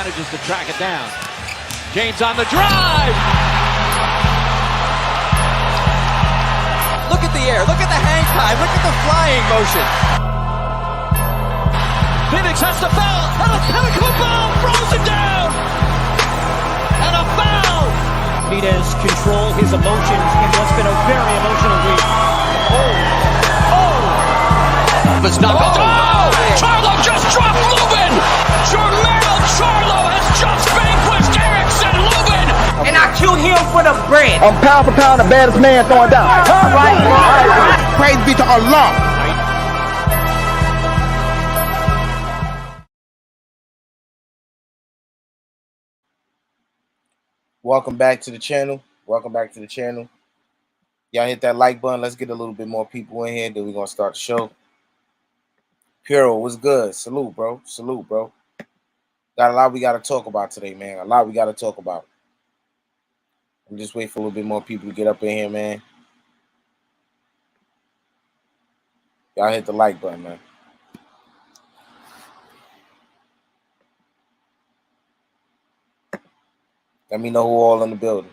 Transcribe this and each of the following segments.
manages to track it down. James on the drive. Look at the air. Look at the hang time. Look at the flying motion. Phoenix has the foul. And a pinnacle ball throws it down. And a foul. Benavidez control his emotions in what's been a very emotional week. It's not Charlo just dropped Lubin. Charlo has just vanquished Erickson Lubin. And I killed him for the bread. I'm pound for pound the baddest man throwing down. Right. Praise be to Allah. Welcome back to the channel. Y'all hit that like button. Let's get a little bit more people in here. Then we're going to start the show. Puro, what's good? Salute, bro. Got a lot we got to talk about today, man. I'm just waiting for a little bit more people to get up in here, man. Y'all hit the like button, man. Let me know who all in the building.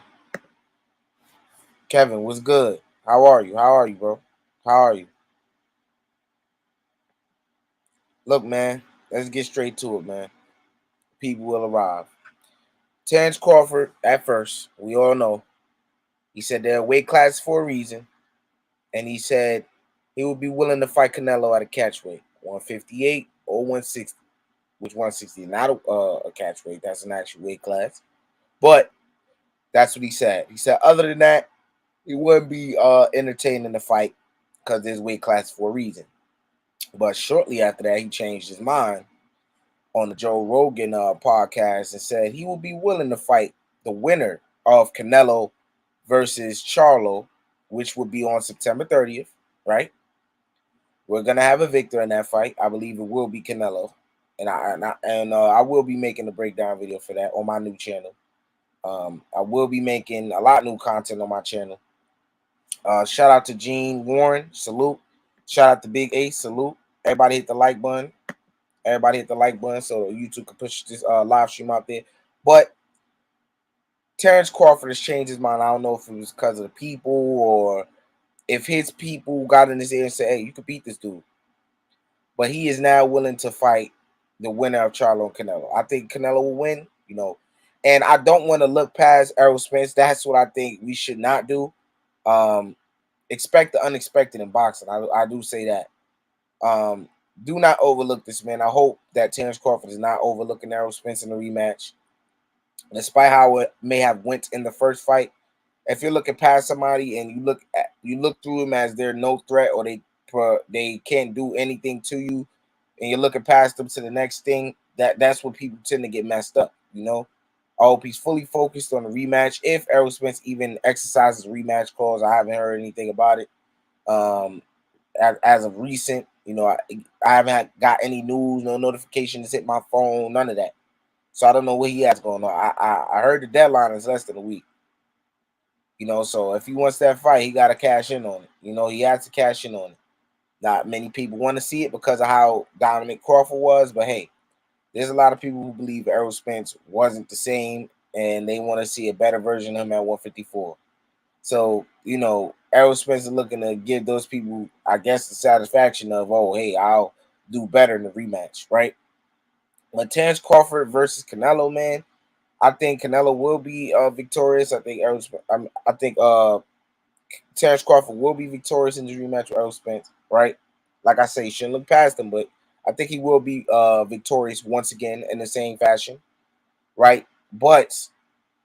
Kevin, what's good? How are you, bro? How are you? Look, man, let's get straight to it, man. People will arrive. Terence Crawford, at first, we all know, he said they're weight class for a reason, and he said he would be willing to fight Canelo at a catch weight, 158 or 160, which 160 is not a catch weight. That's an actual weight class. But that's what he said. He said other than that, he wouldn't be entertaining the fight because there's weight class for a reason. But shortly after that, he changed his mind on the Joe Rogan podcast and said he would be willing to fight the winner of Canelo versus Charlo, which would be on September 30th, right? We're going to have a victor in that fight. I believe it will be Canelo. And I will be making a breakdown video for that on my new channel. I will be making a lot of new content on my channel. Shout out to Gene Warren, salute. Shout out to Big Ace, salute. Everybody hit the like button. So YouTube can push this live stream out there. But Terence Crawford has changed his mind. I don't know if it was because of the people or if his people got in his ear and said, hey, you could beat this dude. But he is now willing to fight the winner of Charlo and Canelo. I think Canelo will win, you know. And I don't want to look past Errol Spence. That's what I think we should not do. Expect the unexpected in boxing. I do say that. Do not overlook this, man. I hope that Terence Crawford is not overlooking Errol Spence in the rematch. Despite how it may have went in the first fight, if you're looking past somebody and you look through them as they're no threat or they can't do anything to you, and you're looking past them to the next thing, that's what people tend to get messed up, you know. I hope he's fully focused on the rematch. If Errol Spence even exercises rematch clause, I haven't heard anything about it. As of recent, you know, I haven't got any news, no notifications hit my phone, none of that. So I don't know what he has going on. I heard the deadline is less than a week. You know, so if he wants that fight, he got to cash in on it. You know, he has to cash in on it. Not many people want to see it because of how dominant Crawford was, but hey, there's a lot of people who believe Errol Spence wasn't the same, and they want to see a better version of him at 154. So, you know, Errol Spence is looking to give those people, I guess, the satisfaction of, oh, hey, I'll do better in the rematch, right? But Terence Crawford versus Canelo, man, I think Canelo will be victorious. I think Terence Crawford will be victorious in this rematch with Errol Spence, right? Like I say, you shouldn't look past him, but I think he will be victorious once again in the same fashion, right? But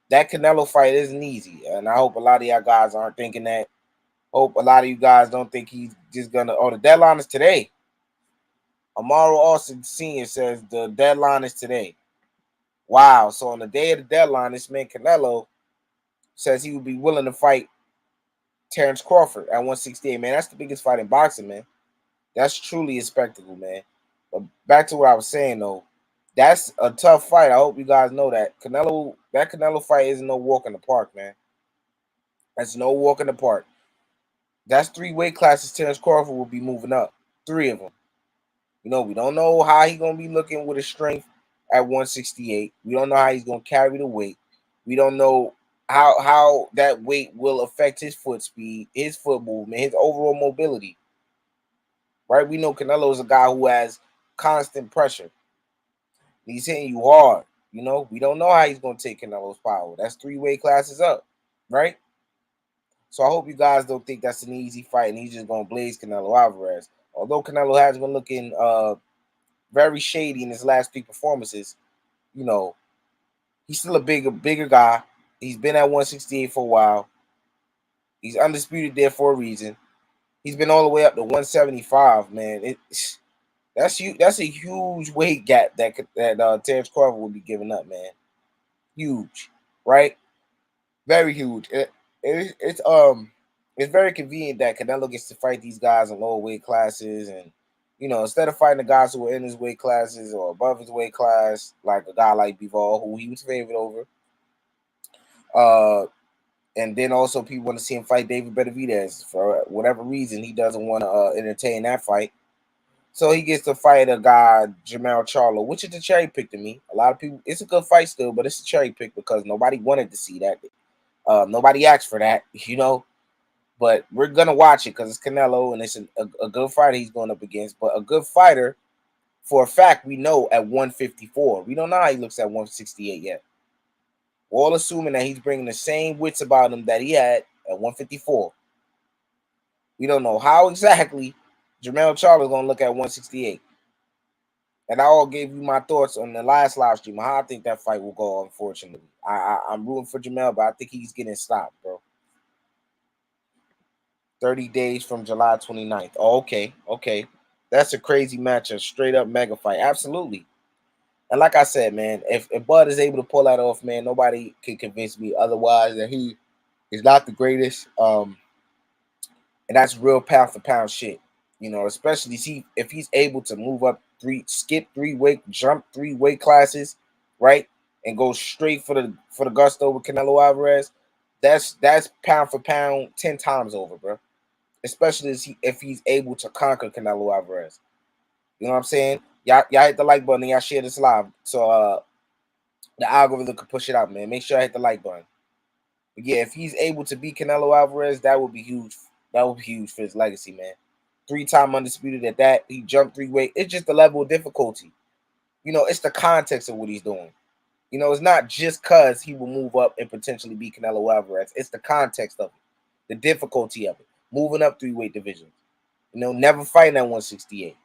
that Canelo fight isn't easy, and I hope a lot of y'all guys aren't thinking that. Hope a lot of you guys don't think he's just gonna. Oh, the deadline is today. Amaro Austin Sr. says the deadline is today. Wow! So on the day of the deadline, this man Canelo says he would be willing to fight Terence Crawford at 168. Man, that's the biggest fight in boxing, man. That's truly a spectacle, man. But back to what I was saying, though, that's a tough fight. I hope you guys know that. That Canelo fight isn't no walk in the park, man. That's no walk in the park. That's 3 weight classes Terence Crawford will be moving up. 3 of them. You know, we don't know how he's going to be looking with his strength. at 168. We don't know how he's going to carry the weight. We don't know how that weight will affect his foot speed, his foot movement, his overall mobility. Right? We know Canelo is a guy who has constant pressure. He's hitting you hard. You know, we don't know how he's going to take Canelo's power. That's 3 weight classes up, right? So I hope you guys don't think that's an easy fight and he's just going to blaze Canelo Alvarez. Although Canelo has been looking very shady in his last 3 performances, you know, he's still a bigger guy. He's been at 168 for a while. He's undisputed there for a reason. He's been all the way up to 175, man. That's a huge weight gap that Terence Crawford would be giving up, man. Huge, right? Very huge. It's very convenient that Canelo gets to fight these guys in lower weight classes, and you know, instead of fighting the guys who are in his weight classes or above his weight class, like a guy like Bivol, who he was favored over. And then also people want to see him fight David Benavidez. For whatever reason, he doesn't want to entertain that fight. So he gets to fight a guy, Charlo, which is a cherry pick to me. A lot of people, it's a good fight still, but it's a cherry pick because nobody wanted to see that. Nobody asked for that, you know. But we're going to watch it because it's Canelo and it's a good fighter he's going up against. But a good fighter, for a fact, we know at 154. We don't know how he looks at 168 yet. We're all assuming that he's bringing the same wits about him that he had at 154. We don't know how exactly Charlo is going to look at 168. And I all gave you my thoughts on the last live stream on how I think that fight will go, unfortunately. I'm rooting for Jamel, but I think he's getting stopped, bro. 30 days from July 29th. Oh, okay. That's a crazy match, a straight-up mega fight. Absolutely. And like I said, man, if Bud is able to pull that off, man, nobody can convince me otherwise that he is not the greatest. And that's real pound-for-pound shit. You know, especially if he's able to move up jump 3 weight classes, right, and go straight for the gusto with Canelo Alvarez, that's pound for pound 10 times over, bro. Especially if he's able to conquer Canelo Alvarez. You know what I'm saying? Y'all hit the like button and y'all share this live so the algorithm can push it out, man. Make sure I hit the like button. But yeah, if he's able to beat Canelo Alvarez, that would be huge. That would be huge for his legacy, man. 3-time undisputed at that. He jumped 3 weight. It's just the level of difficulty. You know, it's the context of what he's doing. You know, it's not just because he will move up and potentially beat Canelo Alvarez. It's the context of it, the difficulty of it, moving up 3 weight divisions. You know, never fighting at 168.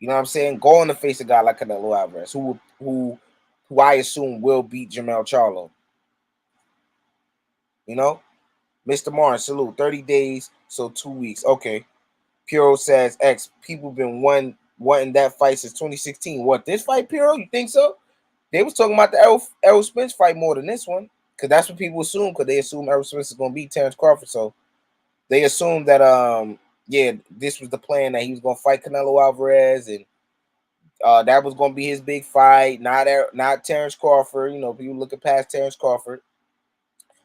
You know what I'm saying? Go on to face a guy like Canelo Alvarez, who I assume will beat Charlo. You know? Mr. Martin, salute. 30 days, so 2 weeks. Okay. Puro says, X, people been wanting that fight since 2016. What, this fight, Puro? You think so? They was talking about the Errol Spence fight more than this one. Because that's what people assume, because they assume Errol Spence is going to beat Terence Crawford. So they assumed that, yeah, this was the plan, that he was going to fight Canelo Alvarez, and that was going to be his big fight, not Terence Crawford. You know, people looking past Terence Crawford.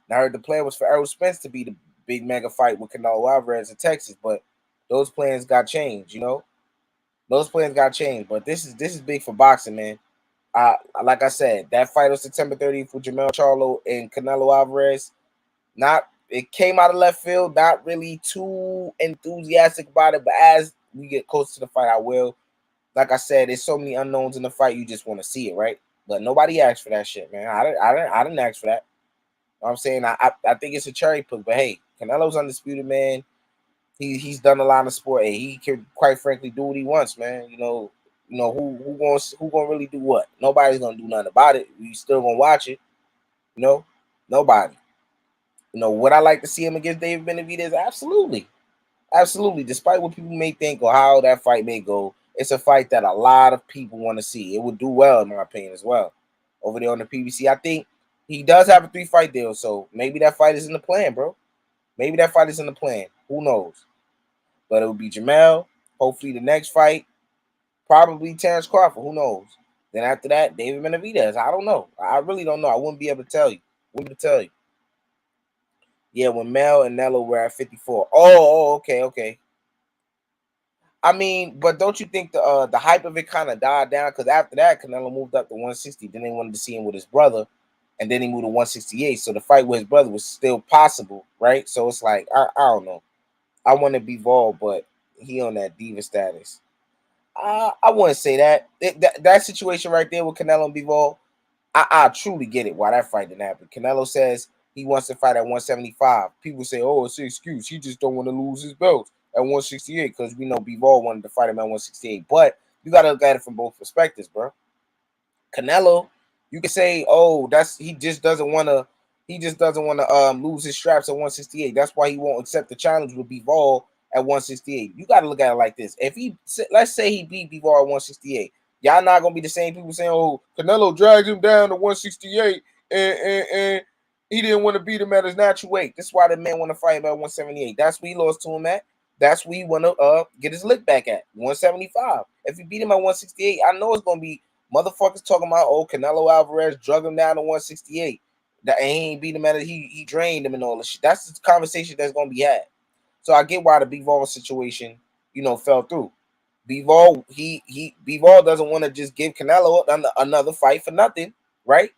And I heard the plan was for Errol Spence to be the big mega fight with Canelo Alvarez in Texas, but those plans got changed, you know? Those plans got changed, but this is big for boxing, man. Like I said, that fight on September 30th with Charlo and Canelo Alvarez, it came out of left field, not really too enthusiastic about it, but as we get closer to the fight, I will. Like I said, there's so many unknowns in the fight, you just want to see it, right? But nobody asked for that shit, man. I didn't ask for that. You know what I'm saying? I think it's a cherry pick, but hey, Canelo's undisputed, man. He's done a lot in the sport, and he can, quite frankly, do what he wants, man. You know who gonna really do what? Nobody's gonna do nothing about it. We still gonna watch it. You know, nobody. You know, would I like to see him against David Benavidez? Absolutely. Absolutely. Despite what people may think or how that fight may go, it's a fight that a lot of people want to see. It would do well, in my opinion, as well. Over there on the PBC, I think he does have a 3-fight deal, so maybe that fight is in the plan, bro. Maybe that fight is in the plan. Who knows? But it would be Jamel. Hopefully the next fight, probably Terence Crawford. Who knows? Then after that, David Benavidez. I don't know. I really don't know. I wouldn't be able to tell you. Yeah, when Mel and Nello were at 54. Oh, okay. I mean, but don't you think the hype of it kind of died down? Because after that, Canelo moved up to 160. Then they wanted to see him with his brother, and then he moved to 168. So the fight with his brother was still possible, right? So it's like I don't know. I want to be Vol, but he on that diva status. I wouldn't say that. That situation right there with Canelo and Bivol, I truly get it why that fight didn't happen. Canelo says he wants to fight at 175. People say, oh, it's an excuse. He just don't want to lose his belt at 168 because we know Bivol wanted to fight him at 168. But you got to look at it from both perspectives, bro. Canelo, you can say, oh, he just doesn't want to lose his straps at 168. That's why he won't accept the challenge with Bivol at 168. You got to look at it like this. If let's say he beat Bivol at 168, y'all not gonna be the same people saying, oh, Canelo dragged him down to 168 and he didn't want to beat him at his natural weight. That's why the man want to fight him at 178. That's where he lost to him at. That's where he want to get his lick back at 175. If he beat him at 168, I know it's gonna be motherfuckers talking about, oh, Canelo Alvarez drug him down to 168. That he ain't beat him at it. He drained him and all this shit. That's the conversation that's gonna be had. So I get why the Bivol situation, fell through. Bivol, Bivol doesn't want to just give Canelo another fight for nothing, right?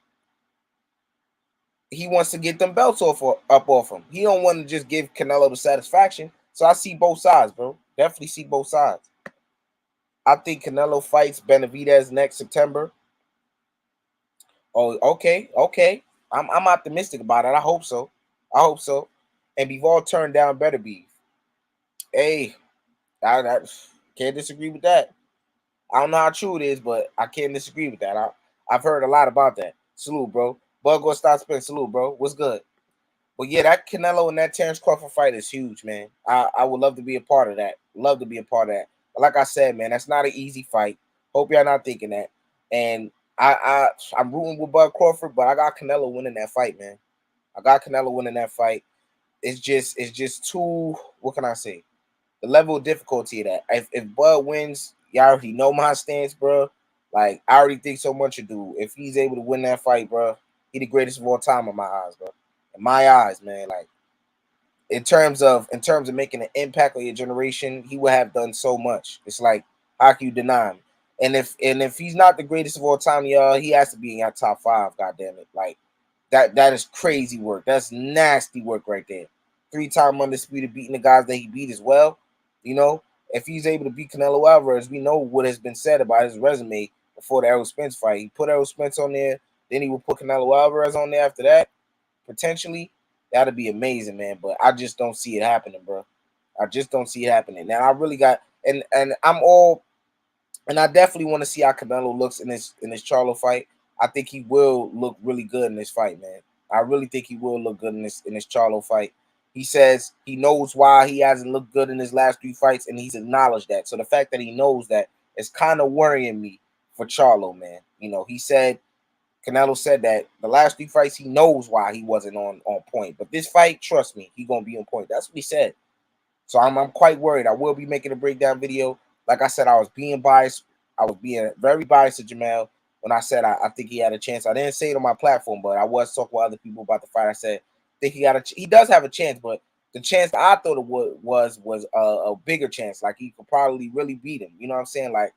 He wants to get them belts up off him. He don't want to just give Canelo the satisfaction. So I see both sides, bro. Definitely see both sides. I think Canelo fights Benavidez next September. Oh, okay. I'm optimistic about it. I hope so. And Bivol turned down better beef. Hey, I can't disagree with that. I don't know how true it is, but I can't disagree with that. I've heard a lot about that. Salute, bro. Bug or stop Spence. Salute, bro. What's good? But yeah, that Canelo and that Terence Crawford fight is huge, man. I would love to be a part of that. Love to be a part of that. But like I said, man, that's not an easy fight. Hope y'all not thinking that. And I'm rooting with Bud Crawford, but I got Canelo winning that fight, man. I got Canelo winning that fight. It's just too, what can I say? The level of difficulty of that. If Bud wins, y'all already know my stance, bro. Like, I already think so much of dude. If he's able to win that fight, bro, he the greatest of all time in my eyes, bro. In my eyes, man. Like, in terms of making an impact on your generation, he would have done so much. It's like, how can you deny him? And if he's not the greatest of all time, y'all, he has to be in your top 5. God damn it! Like that is crazy work. That's nasty work right there. 3-time undisputed, beating the guys that he beat as well. If he's able to beat Canelo Alvarez, we know what has been said about his resume before the Errol Spence fight. He put Errol Spence on there, then he will put Canelo Alvarez on there after that. Potentially, that'd be amazing, man. But I just don't see it happening, bro. I just don't see it happening. Now I really got and I definitely want to see how Canelo looks in this Charlo fight. I think he will look really good in this fight, man. I really think he will look good in this Charlo fight. He says he knows why he hasn't looked good in his last 3 fights, and he's acknowledged that. So the fact that he knows that is kind of worrying me for Charlo, man. He said, Canelo said that the last 3 fights, he knows why he wasn't on point. But this fight, trust me, he's going to be on point. That's what he said. So I'm quite worried. I will be making a breakdown video. Like I said, I was being biased. I was being very biased to Jamel when I said I think he had a chance. I didn't say it on my platform, but I was talking with other people about the fight. I said, I think he does have a chance, but the chance that I thought it was a bigger chance. Like, he could probably really beat him. You know what I'm saying? Like,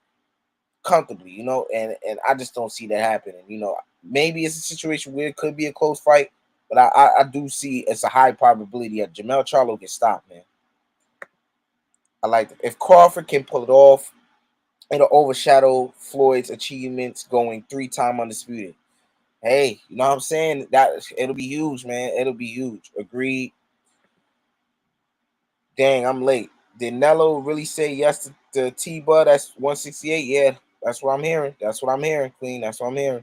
comfortably, and I just don't see that happening. Maybe it's a situation where it could be a close fight, but I do see it's a high probability that Jamel Charlo gets stopped, man. I like it. If Crawford can pull it off, it'll overshadow Floyd's achievements going 3-time undisputed. Hey, you know what I'm saying? That it'll be huge, man. It'll be huge. Agreed. Dang, I'm late. Did Nello really say yes to T-Bud? That's 168. Yeah, that's what I'm hearing. That's what I'm hearing, Queen. That's what I'm hearing.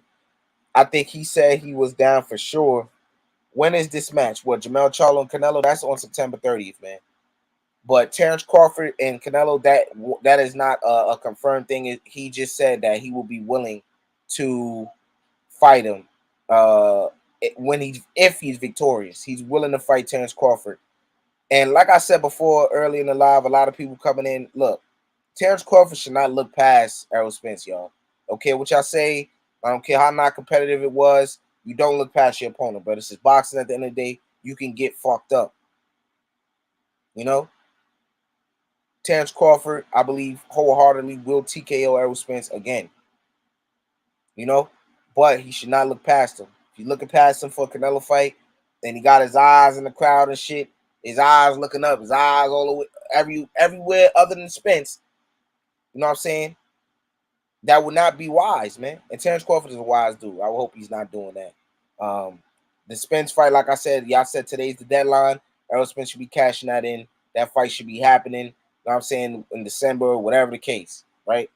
I think he said he was down for sure. When is this match? What, Jamel Charlo and Canelo? That's on September 30th, man. But Terence Crawford and Canelo, that is not a confirmed thing. He just said that he will be willing to fight him if he's victorious. He's willing to fight Terence Crawford. And like I said before, early in the live, a lot of people coming in. Look, Terence Crawford should not look past Errol Spence, y'all. Okay, what y'all say? I don't care how not competitive it was. You don't look past your opponent, but it's just boxing at the end of the day. You can get fucked up. Terence Crawford, I believe wholeheartedly, will TKO Errol Spence again. You know, but he should not look past him. If you're looking past him for a Canelo fight, then he got his eyes in the crowd and shit. His eyes looking up, his eyes all the way everywhere other than Spence. You know what I'm saying? That would not be wise, man. And Terence Crawford is a wise dude. I hope he's not doing that. The Spence fight, like I said, y'all said today's the deadline. Errol Spence should be cashing that in. That fight should be happening. You know what I'm saying? In December or whatever the case, right?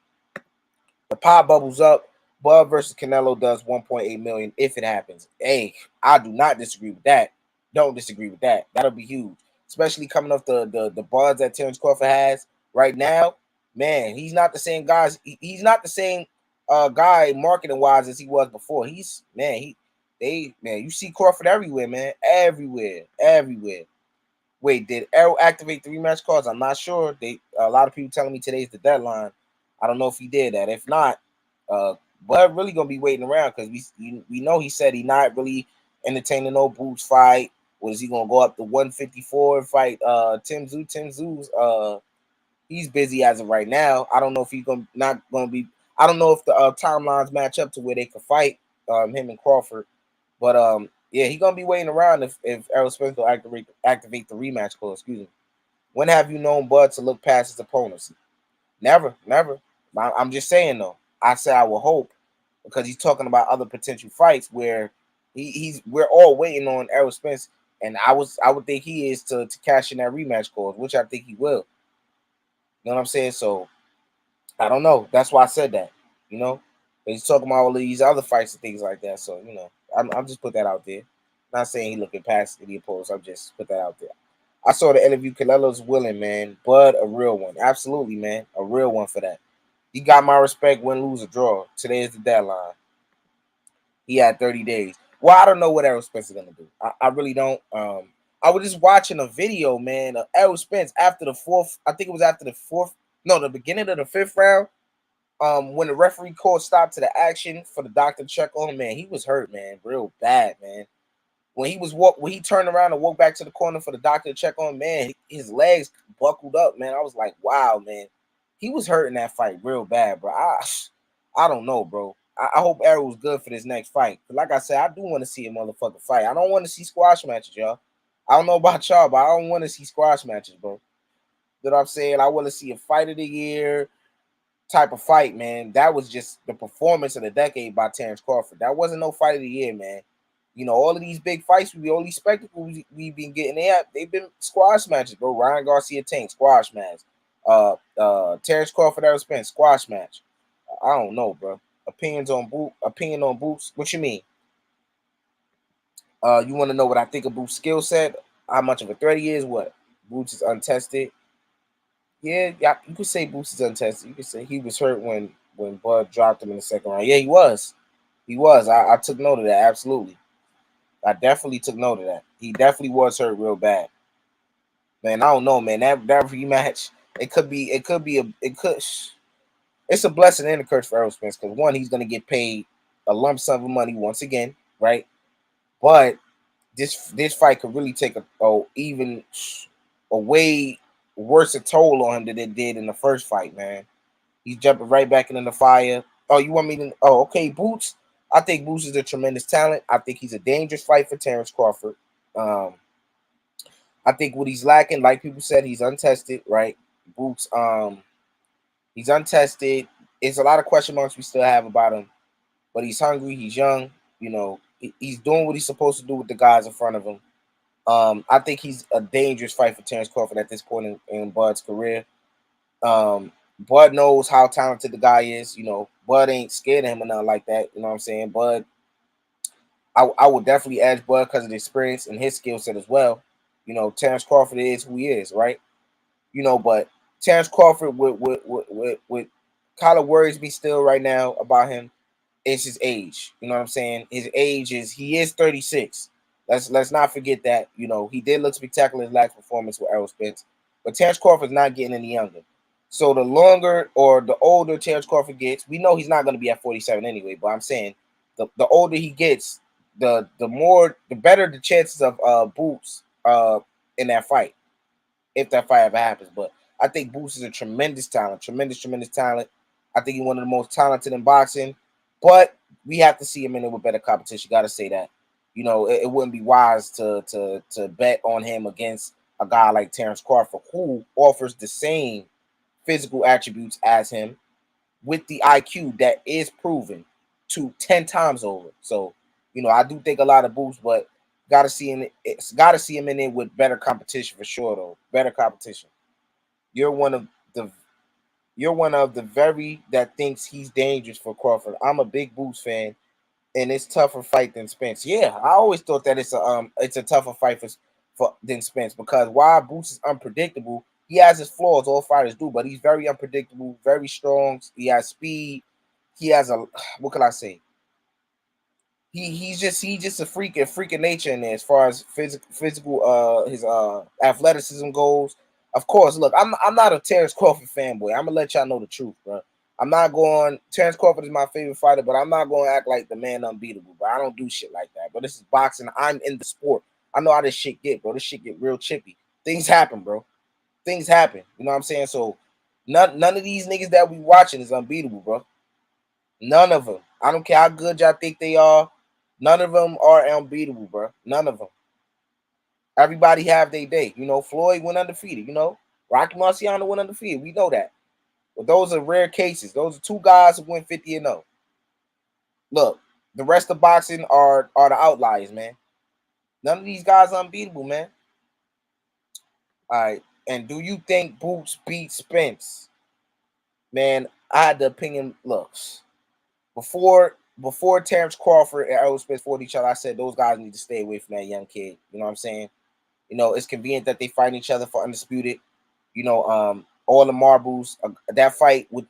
The pot bubbles up. Bud versus Canelo does 1.8 million if it happens. Hey, I do not disagree with that. Don't disagree with that. That'll be huge, especially coming off the buds that Terence Crawford has right now. Man, he's not the same guys. He's not the same guy marketing wise as he was before. You see Crawford everywhere, man, everywhere. Wait, did Errol activate the rematch cards? I'm not sure. A lot of people telling me today's the deadline. I don't know if he did that. If not, Bud really gonna be waiting around because we know he said he not really entertaining no Boots fight. Was he gonna go up to 154 and fight Tim Tszyu? Tim Tszyu's he's busy as of right now. I don't know if he's not gonna be. I don't know if the timelines match up to where they could fight him and Crawford. But yeah, he's gonna be waiting around if Errol Spence will activate the rematch clause. Excuse me. When have you known Bud to look past his opponents? Never. I'm just saying though. I said I will hope because he's talking about other potential fights where we're all waiting on Errol Spence, and I would think he is to cash in that rematch clause, which I think he will. You know what I'm saying? So I don't know. That's why I said that. You know, he's talking about all of these other fights and things like that. So you know, I'm just put that out there. Not saying he looking past the opponents. I'm just put that out there. I saw the interview. Canelo's willing, man. Bud, a real one. Absolutely, man. A real one for that. He got my respect, win, lose, or draw. Today is the deadline. He had 30 days. Well, I don't know what Errol Spence is going to do. I really don't. I was just watching a video, man, of Errol Spence after the fourth. I think it was after the beginning of the fifth round. When the referee called stop to the action for the doctor to check on him, man, he was hurt, man. Real bad, man. When he turned around and walked back to the corner for the doctor to check on him, man, his legs buckled up, man. I was like, wow, man. He was hurting that fight real bad, bro. I don't know, bro. I hope Errol was good for this next fight. But like I said, I do want to see a motherfucking fight. I don't want to see squash matches, y'all. I don't know about y'all, but I don't want to see squash matches, bro. You know what I'm saying? I want to see a fight of the year type of fight, man. That was just the performance of the decade by Terence Crawford. That wasn't no fight of the year, man. You know, all of these big fights, all these spectacles we've been getting, they've been squash matches, bro. Ryan Garcia Tank, squash match. Terence Crawford, Errol Spence, squash match. I don't know, bro. Opinion on Boots. What you mean? You want to know what I think of Boots' skill set? How much of a threat he is? What? Boots is untested. Yeah, you could say Boots is untested. You could say he was hurt when Bud dropped him in the second round. Yeah, he was. I took note of that. Absolutely. I definitely took note of that. He definitely was hurt real bad. Man, I don't know, man. That rematch, it's a blessing and a curse for Errol Spence because one, he's gonna get paid a lump sum of money once again, right? But this fight could really take a way worse a toll on him than it did in the first fight, man. He's jumping right back into the fire. Oh, you want me to? Oh, okay, Boots. I think Boots is a tremendous talent. I think he's a dangerous fight for Terence Crawford. I think what he's lacking, like people said, he's untested, right? Boots, he's untested. It's a lot of question marks we still have about him, but he's hungry. He's young. You know, he's doing what he's supposed to do with the guys in front of him. I think he's a dangerous fight for Terence Crawford at this point in Bud's career. Bud knows how talented the guy is. You know, Bud ain't scared of him or nothing like that. You know what I'm saying? Bud, I would definitely edge Bud because of the experience and his skill set as well. You know, Terence Crawford is who he is, right? You know, but Terence Crawford, what kind of worries me still right now about him is his age. You know what I'm saying? His age he is 36. Let's not forget that. You know, he did look spectacular in his last performance with Errol Spence, but Terence Crawford's not getting any younger. So the longer or the older Terence Crawford gets, we know he's not going to be at 47 anyway. But I'm saying the older he gets, the better the chances of Boots in that fight, if that fight ever happens. But I think Boots is a tremendous talent, tremendous talent. I think he's one of the most talented in boxing, but we have to see him in it with better competition. Got to say that. You know, it wouldn't be wise to bet on him against a guy like Terence Crawford, who offers the same physical attributes as him with the IQ that is proven to 10 times over. So, you know, I do think a lot of Boots, but got to see him. It's got to see him in it with better competition for sure, though. Better competition. You're one of the very that thinks he's dangerous for Crawford. I'm a big Boots fan, and it's tougher fight than Spence. Yeah, I always thought that it's a tougher fight for than Spence, because while Boots is unpredictable, he has his flaws. All fighters do, but he's very unpredictable, very strong. He has speed. He has a what can I say? He's just a freak of nature in there as far as physical his athleticism goes. Of course, look, I'm not a Terence Crawford fanboy. I'm gonna let y'all know the truth, bro. I'm not going. Terence Crawford is my favorite fighter, but I'm not going to act like the man unbeatable, bro. I don't do shit like that. But this is boxing. I'm in the sport. I know how this shit get, bro. This shit get real chippy. Things happen, bro. Things happen. You know what I'm saying? So none of these niggas that we watching is unbeatable, bro. None of them. I don't care how good y'all think they are. None of them are unbeatable, bro. None of them. Everybody have their day. You know, Floyd went undefeated. You know, Rocky Marciano went undefeated. We know that. But those are rare cases. Those are two guys who went 50-0. Look, the rest of boxing are the outliers, man. None of these guys are unbeatable, man. All right. And do you think Boots beat Spence? Man, I had the opinion. Looks before Terence Crawford and Errol Spence fought each other, I said those guys need to stay away from that young kid. You know what I'm saying? You know, it's convenient that they fight each other for undisputed. You know, all the marbles. That fight with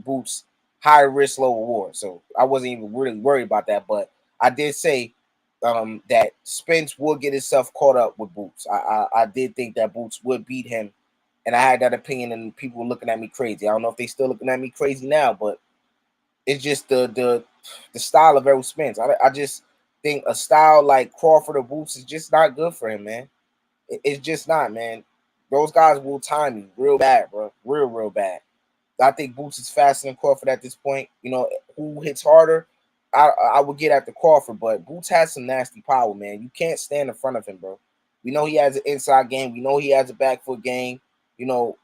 Boots, high risk, low reward. So I wasn't even really worried about that. But I did say that Spence would get himself caught up with Boots. I did think that Boots would beat him, and I had that opinion, and people were looking at me crazy. I don't know if they still looking at me crazy now, but it's just the style of Errol Spence. I just think a style like Crawford or Boots is just not good for him, man. It's just not, man. Those guys will time you real bad, bro. Real bad. I think Boots is faster than Crawford at this point. You know, who hits harder? I would get after Crawford, but Boots has some nasty power, man. You can't stand in front of him, bro. We know he has an inside game. We know he has a back foot game. You know,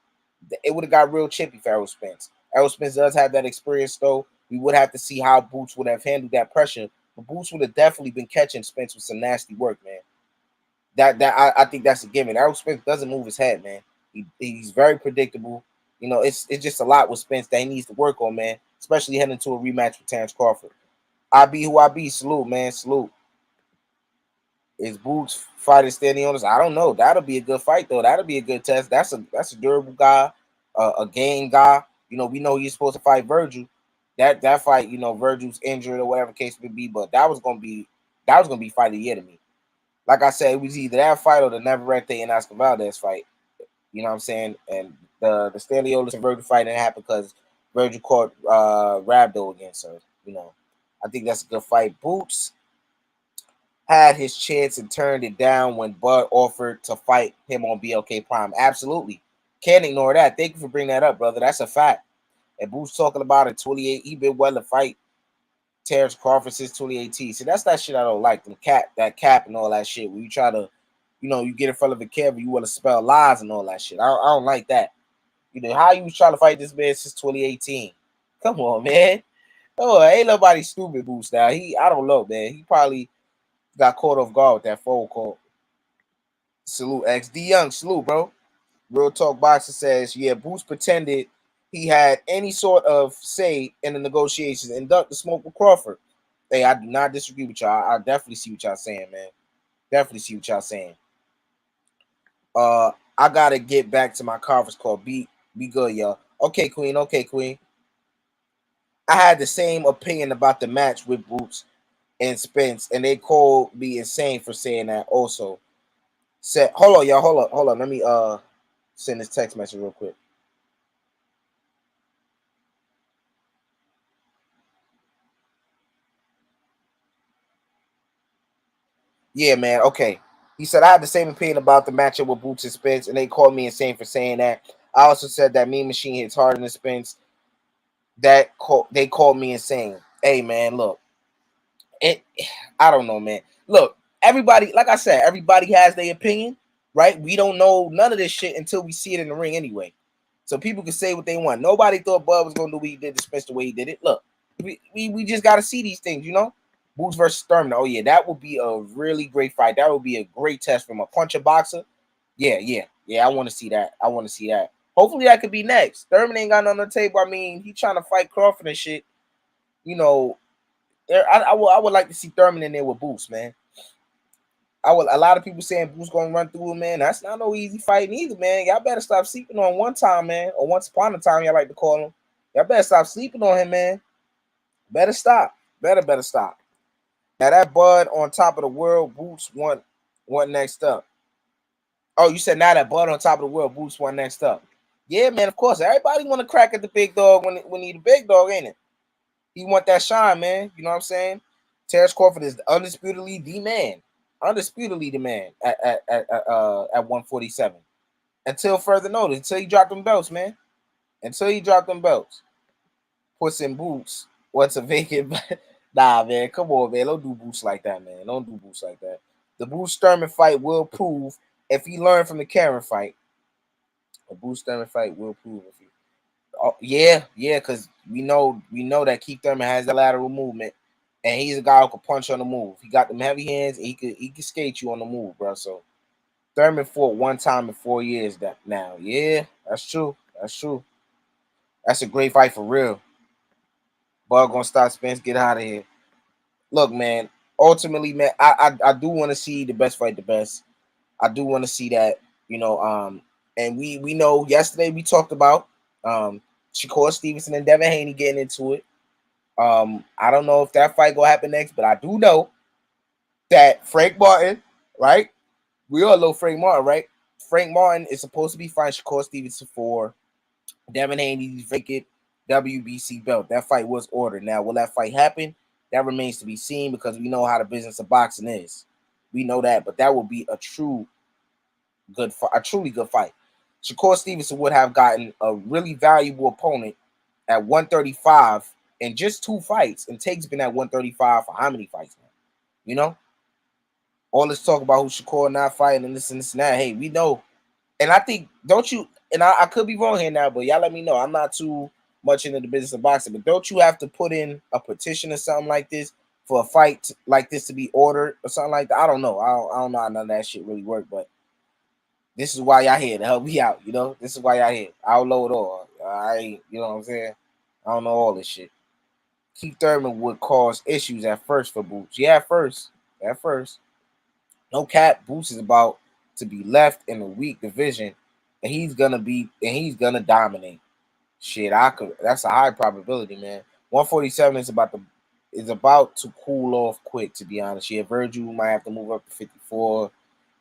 it would have got real chippy for Errol Spence. Errol Spence does have that experience, though. We would have to see how Boots would have handled that pressure. But Boots would have definitely been catching Spence with some nasty work, man. I think that's a given. Errol Spence doesn't move his head, man. He's very predictable. You know, it's just a lot with Spence that he needs to work on, man. Especially heading to a rematch with Terence Crawford. I be who I be. Salute, man. Salute. Is Boots fighting standing on us? I don't know. That'll be a good fight, though. That'll be a good test. That's a durable guy, a game guy. You know, we know he's supposed to fight Virgil. That fight, you know, Virgil's injured or whatever case may be, but that was gonna be fight of the year to me. Like I said, it was either that fight or the Navarrete and Oscar Valdez fight. You know what I'm saying? And the Stanley and Virgil fight didn't happen because Virgil caught Rabdo against her. You know, I think that's a good fight. Boots had his chance and turned it down when Bud offered to fight him on BLK Prime. Absolutely. Can't ignore that. Thank you for bringing that up, brother. That's a fact. And Boots talking about it 28. He been well to fight Terence Crawford since 2018. See, that's that shit I don't like. That cap and all that shit. Where you try to, you know, you get in front of the camera, you want to spell lies and all that shit. I don't like that. You know, how you was trying to fight this man since 2018? Come on, man. Oh, ain't nobody stupid, Boots now. I don't know, man. He probably got caught off guard with that phone call. Salute, XD Young. Salute, bro. Real Talk Boxer says, yeah, Boots pretended he had any sort of say in the negotiations and ducked the smoke with Crawford. Hey, I do not disagree with y'all. I definitely see what y'all saying, man. Definitely see what y'all saying. I gotta get back to my conference call. Be good, y'all. Okay, Queen. Okay, Queen. I had the same opinion about the match with Boots and Spence, and they called me insane for saying that also. Said, hold on, y'all. Hold on. Let me send this text message real quick. Yeah, man. Okay. He said, I had the same opinion about the matchup with Boots and Spence, and they called me insane for saying that. I also said that Mean Machine hits harder than Spence. They called me insane. Hey man, look, I don't know, man. Look, everybody, like I said, everybody has their opinion, right? We don't know none of this shit until we see it in the ring anyway. So people can say what they want. Nobody thought Bud was gonna do what he did to Spence the way he did it. Look, we just gotta see these things, you know. Boots versus Thurman. Oh yeah, that would be a really great fight. That would be a great test from a puncher boxer. Yeah. I want to see that. Hopefully that could be next. Thurman ain't got nothing on the table. I mean, he trying to fight Crawford and shit. You know, I would like to see Thurman in there with Boots, man. A lot of people saying Boots gonna run through him, man. That's not no easy fight either, man. Y'all better stop sleeping on one time, man. Or once upon a time, y'all like to call him. Y'all better stop sleeping on him, man. Better stop. Better stop. Now that Bud on top of the world, Boots won next up. Oh, you said now that Bud on top of the world, Boots won next up. Yeah, man, of course. Everybody want to crack at the big dog when he the big dog, ain't it? He want that shine, man. You know what I'm saying? Terence Crawford is undisputedly the man. Undisputedly the man at 147. Until further notice, until he dropped them belts, man. Until he dropped them belts. Puts in Boots. What's a vacant? Nah, man. Come on, man. Don't do Boots like that, man. Don't do Boots like that. The Boots Thurman fight will prove if he learned from the Karen fight. The Boots Thurman fight will prove if he. Oh, yeah, because we know that Keith Thurman has the lateral movement, and he's a guy who can punch on the move. He got them heavy hands, and he can skate you on the move, bro. So Thurman fought one time in 4 years now. Yeah, that's true. That's a great fight for real. Bud gonna stop Spence, get out of here. Look, man. Ultimately, man, I do want to see the best fight the best. I do want to see that, you know. And we know yesterday we talked about Shakur Stevenson and Devin Haney getting into it. I don't know if that fight gonna happen next, but I do know that Frank Martin, right? We all know Frank Martin, right? Frank Martin is supposed to be fighting Shakur Stevenson for Devin Haney's vacant WBC belt. That fight was ordered. Now, will that fight happen? That remains to be seen because we know how the business of boxing is. We know that, but that would be a truly good fight. Shakur Stevenson would have gotten a really valuable opponent at 135 in just 2 fights, and Take's been at 135 for how many fights now? You know? All this talk about who Shakur not fighting and this and that. Hey, we know. And I think, don't you, and I could be wrong here now, but y'all let me know. I'm not too much into the business of boxing, but don't you have to put in a petition or something like this for a fight like this to be ordered or something like that? I don't know. I don't know how none of that shit really work, but this is why y'all here to help me out, you know? This is why y'all here. I'll load it all. You know what I'm saying? I don't know all this shit. Keith Thurman would cause issues at first for Boots. Yeah, at first. No cap, Boots is about to be left in a weak division, and he's gonna dominate. Shit, that's a high probability, man. 147 is about to cool off quick, to be honest. Yeah, Virgil might have to move up to 54.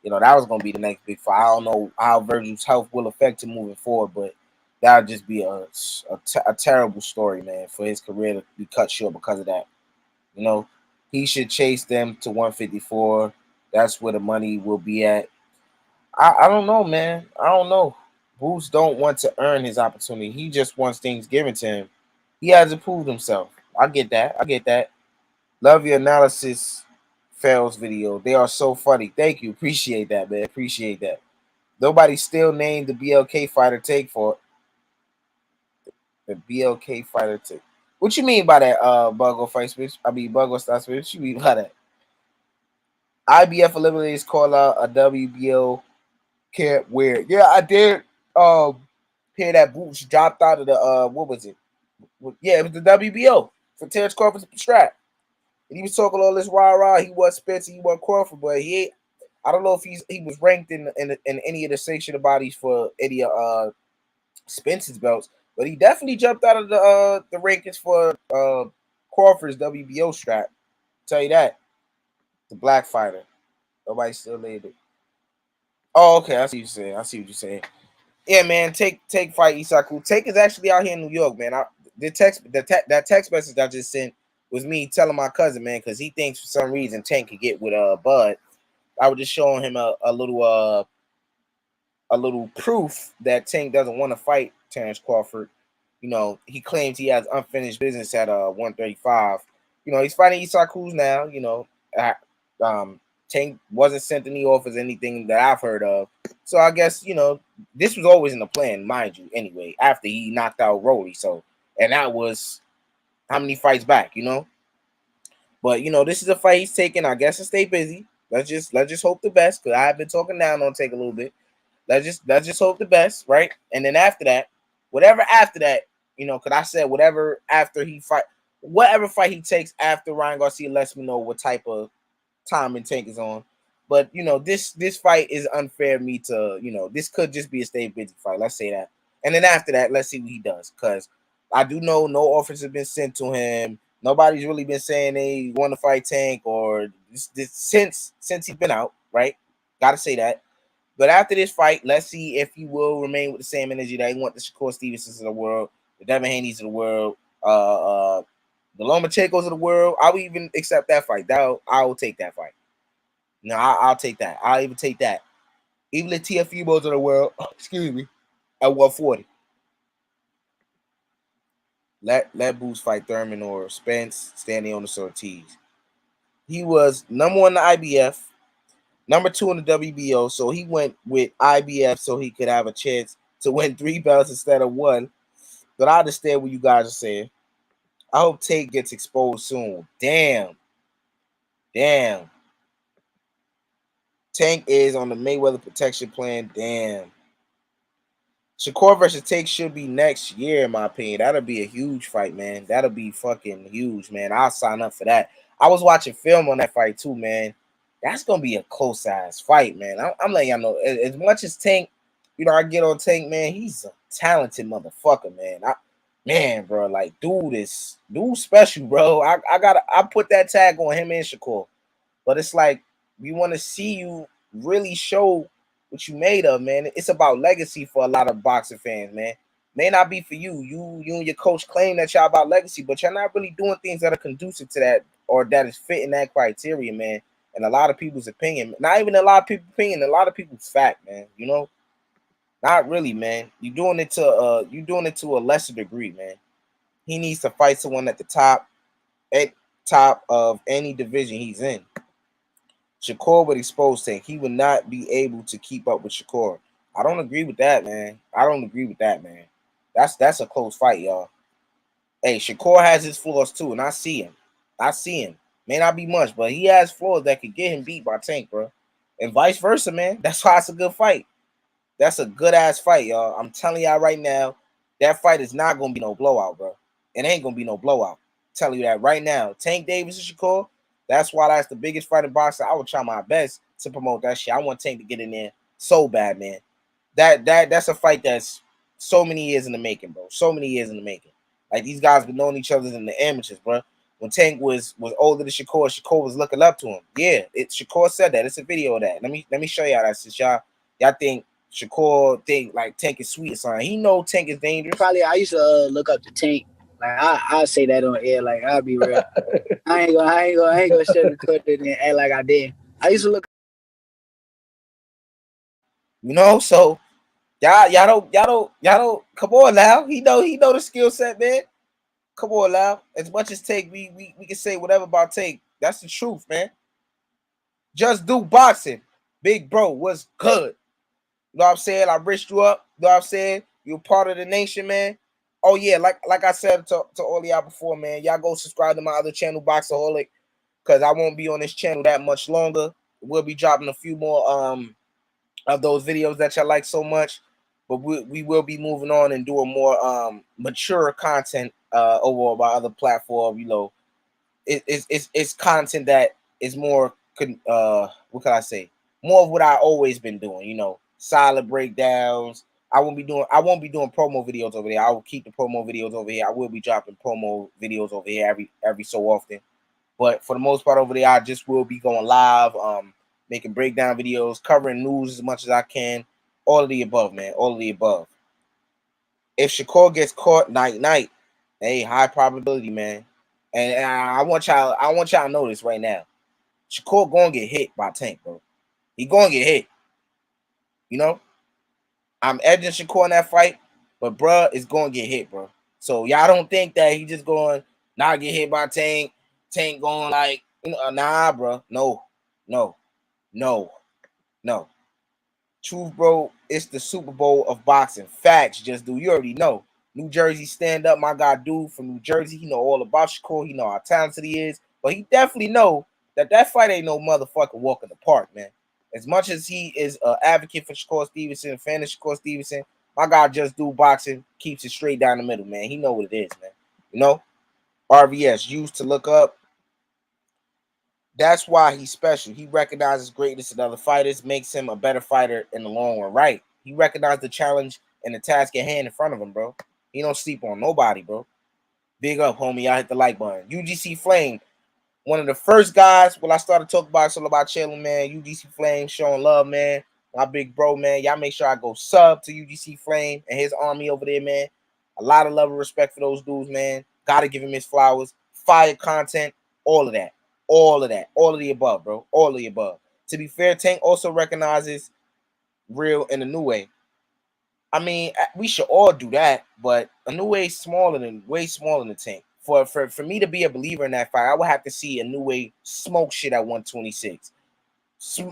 You know, that was gonna be the next big fight. I don't know how Virgil's health will affect him moving forward, but that would just be a terrible story, man, for his career to be cut short because of that. You know, he should chase them to 154. That's where the money will be at. I don't know, man. I don't know. Boots don't want to earn his opportunity. He just wants things given to him. He hasn't proved himself. I get that. Love your analysis fails video. They are so funny. Thank you. Appreciate that, man. Appreciate that. Nobody still named the BLK fighter take for it. The BLK fighter take. What you mean by that, Buggo fight switch? I mean, Buggo style switch. What you mean by that? IBF eliminates call out a WBO can't wear. Yeah, I did hear that Boots dropped out of the what was it? Yeah, it was the WBO for Terence Crawford's strap. And he was talking all this rah-rah. He was Spence, he was Crawford, but I don't know if he was ranked in any of the sanctioned bodies for any Spence's belts, but he definitely jumped out of the rankings for Crawford's WBO strap. Tell you that. The black fighter. Nobody still laid it. Oh, okay. I see what you're saying. Yeah, man. Take fight Isaku. Take is actually out here in New York, man. That text message I just sent was me telling my cousin, man, because he thinks for some reason Tank could get with Bud. I was just showing him a little a little proof that Tank doesn't want to fight Terence Crawford. You know, he claims he has unfinished business at 135. You know, he's fighting Isak Cruz now. You know, Tank wasn't sent any offers, anything that I've heard of. So I guess, you know, this was always in the plan, mind you, anyway, after he knocked out Rolly. So, and that was how many fights back, you know? But, you know, this is a fight he's taking. I guess to stay busy. Let's just hope the best, because I've been talking down on Tank a little bit. Let's just hope the best, right? And then after that, whatever after that, you know, because I said whatever after he fight, whatever fight he takes after Ryan Garcia lets me know what type of time and Tank is on. But, you know, this fight is unfair me to, you know, this could just be a stay busy fight. Let's say that. And then after that, let's see what he does. Because I do know no offers have been sent to him. Nobody's really been saying they want to fight Tank or this since he's been out, right? Got to say that. But after this fight, let's see if he will remain with the same energy that he wants the Shakur Stevensons of the world, the Devin Haney's of the world, the Lomachenko's of the world. I would even accept that fight. I will take that fight. No, I'll take that. I'll even take that. Even the TFUBOs of the world, excuse me, at 140. Let Boots fight Thurman or Spence, standing on the Ortiz. He was number 1 in the IBF, number 2 in the WBO, so he went with IBF so he could have a chance to win 3 belts instead of 1. But I understand what you guys are saying. I hope Tate gets exposed soon. Damn. Tank is on the Mayweather protection plan. Damn. Shakur versus Tank should be next year, in my opinion. That'll be a huge fight, man. That'll be fucking huge, man. I'll sign up for that. I was watching film on that fight too, man. That's gonna be a close-ass fight, man. I'm letting y'all know. As much as Tank, you know, I get on Tank, man. He's a talented motherfucker, man. Bro, like, dude special, bro. I put that tag on him and Shakur. But it's like, we want to see you really show what you made of, man. It's about legacy for a lot of boxing fans, man. May not be for you. You and your coach claim that y'all about legacy, but you're not really doing things that are conducive to that or that is fitting that criteria, man. And a lot of people's opinion, not even a lot of people's opinion, a lot of people's fact, man. You know, not really, man. You're doing it to a lesser degree, man. He needs to fight someone at the top of any division he's in. Shakur would expose Tank. He would not be able to keep up with Shakur. I don't agree with that, man. That's a close fight, y'all. Hey, Shakur has his flaws too, and I see him. May not be much, but he has flaws that could get him beat by Tank, bro. And vice versa, man. That's why it's a good fight. That's a good-ass fight, y'all. I'm telling y'all right now, that fight is not going to be no blowout, bro. It ain't going to be no blowout. I'm telling you that right now. Tank Davis and Shakur, that's why that's the biggest fight in boxing. I would try my best to promote that shit. I want Tank to get in there so bad, man. That's a fight that's so many years in the making, bro. So many years in the making. Like, these guys been knowing each other in the amateurs, bro. When Tank was older than Shakur was looking up to him. Yeah, Shakur said that. It's a video of that. Let me show y'all that since y'all think Shakur think like Tank is sweet or something. He know Tank is dangerous. Probably I used to look up to Tank. Like I'll say that on air. Like, I'll be real. I ain't gonna sugarcoat it and act like I did. I used to look. You know, so y'all don't come on now. He know the skill set, man. Come on now. As much as Tank, we can say whatever about Tank. That's the truth, man. Just do boxing. Big bro, what's good? You know what I'm saying? I risked you up. You know what I'm saying? You're part of the nation, man. Oh, yeah, like I said to all of y'all before, man, y'all go subscribe to my other channel, Boxaholic, because I won't be on this channel that much longer. We'll be dropping a few more of those videos that y'all like so much, but we will be moving on and doing more mature content over my other platform. You know, it's content that is more what can I say? More of what I always been doing. You know, solid breakdowns. I won't be doing promo videos over there. I will keep the promo videos over here. I will be dropping promo videos over here every so often. But for the most part over there, I just will be going live, making breakdown videos, covering news as much as I can. All of the above, man. All of the above. If Shakur gets caught, night, hey, high probability, man. And I want y'all to know this right now. Shakur gonna get hit by Tank, bro. He gonna get hit. You know? I'm edging Shakur in that fight, but bruh is going to get hit, bro. So y'all don't think that he just going not get hit by Tank. Tank going like, nah, bro. No. Truth, bro, it's the Super Bowl of boxing. Facts, just do. You already know. New Jersey stand up. My guy, dude from New Jersey. He know all about Shakur. He know how talented he is. But he definitely know that fight ain't no motherfucking walk in the park, man. As much as he is an advocate for Shakur Stevenson, a fan of Shakur Stevenson, my guy just do boxing, keeps it straight down the middle, man. He know what it is, man. You know? RVS, used to look up. That's why he's special. He recognizes greatness in other fighters, makes him a better fighter in the long run, right? He recognized the challenge and the task at hand in front of him, bro. He don't sleep on nobody, bro. Big up, homie. Y'all hit the like button. UGC Flame, one of the first guys when I started talking about it's all about chilling, man. UGC Flame showing love, man. My big bro, man. Y'all make sure I go sub to UGC Flame and his army over there, man. A lot of love and respect for those dudes, man. Gotta give him his flowers. Fire content, all of that. All of that. All of the above, bro. All of the above. To be fair, Tank also recognizes real in a new way. I mean, we should all do that, but a new way way smaller than Tank. For me to be a believer in that fight, I would have to see a new way smoke shit at 126.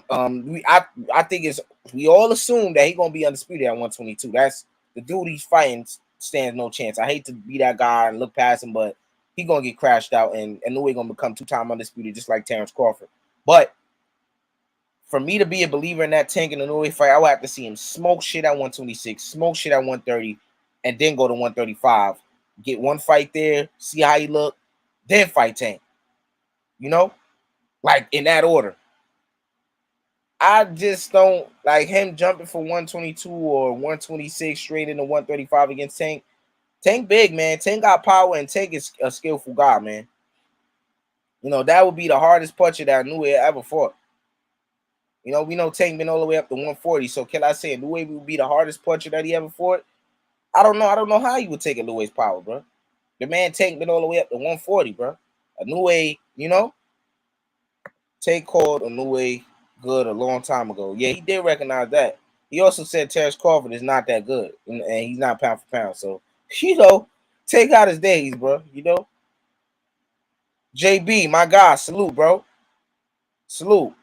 I think we all assume that he's gonna be undisputed at 122. That's the dude he's fighting stands no chance. I hate to be that guy and look past him, but he's gonna get crashed out and Inoue gonna become 2-time undisputed just like Terence Crawford. But for me to be a believer in that Tank and Inoue fight, I would have to see him smoke shit at 126, smoke shit at 130, and then go to 135. Get one fight there, see how he look, then fight Tank. You know? Like in that order. I just don't like him jumping for 122 or 126 straight into 135 against Tank. Tank big, man. Tank got power, and Tank is a skillful guy, man. You know, that would be the hardest puncher that Inoue ever fought. You know, we know Tank been all the way up to 140, so can I say Inoue would be the hardest puncher that he ever fought? I don't know. I don't know how you would take Inoue's power, bro. The man Tank been all the way up to 140, bro. Inoue, you know, Tank called Inoue good a long time ago. Yeah, he did recognize that. He also said Terence Crawford is not that good, and he's not pound for pound. So, you know, Tank out his days, bro. You know, JB, my guy, salute, bro. Salute.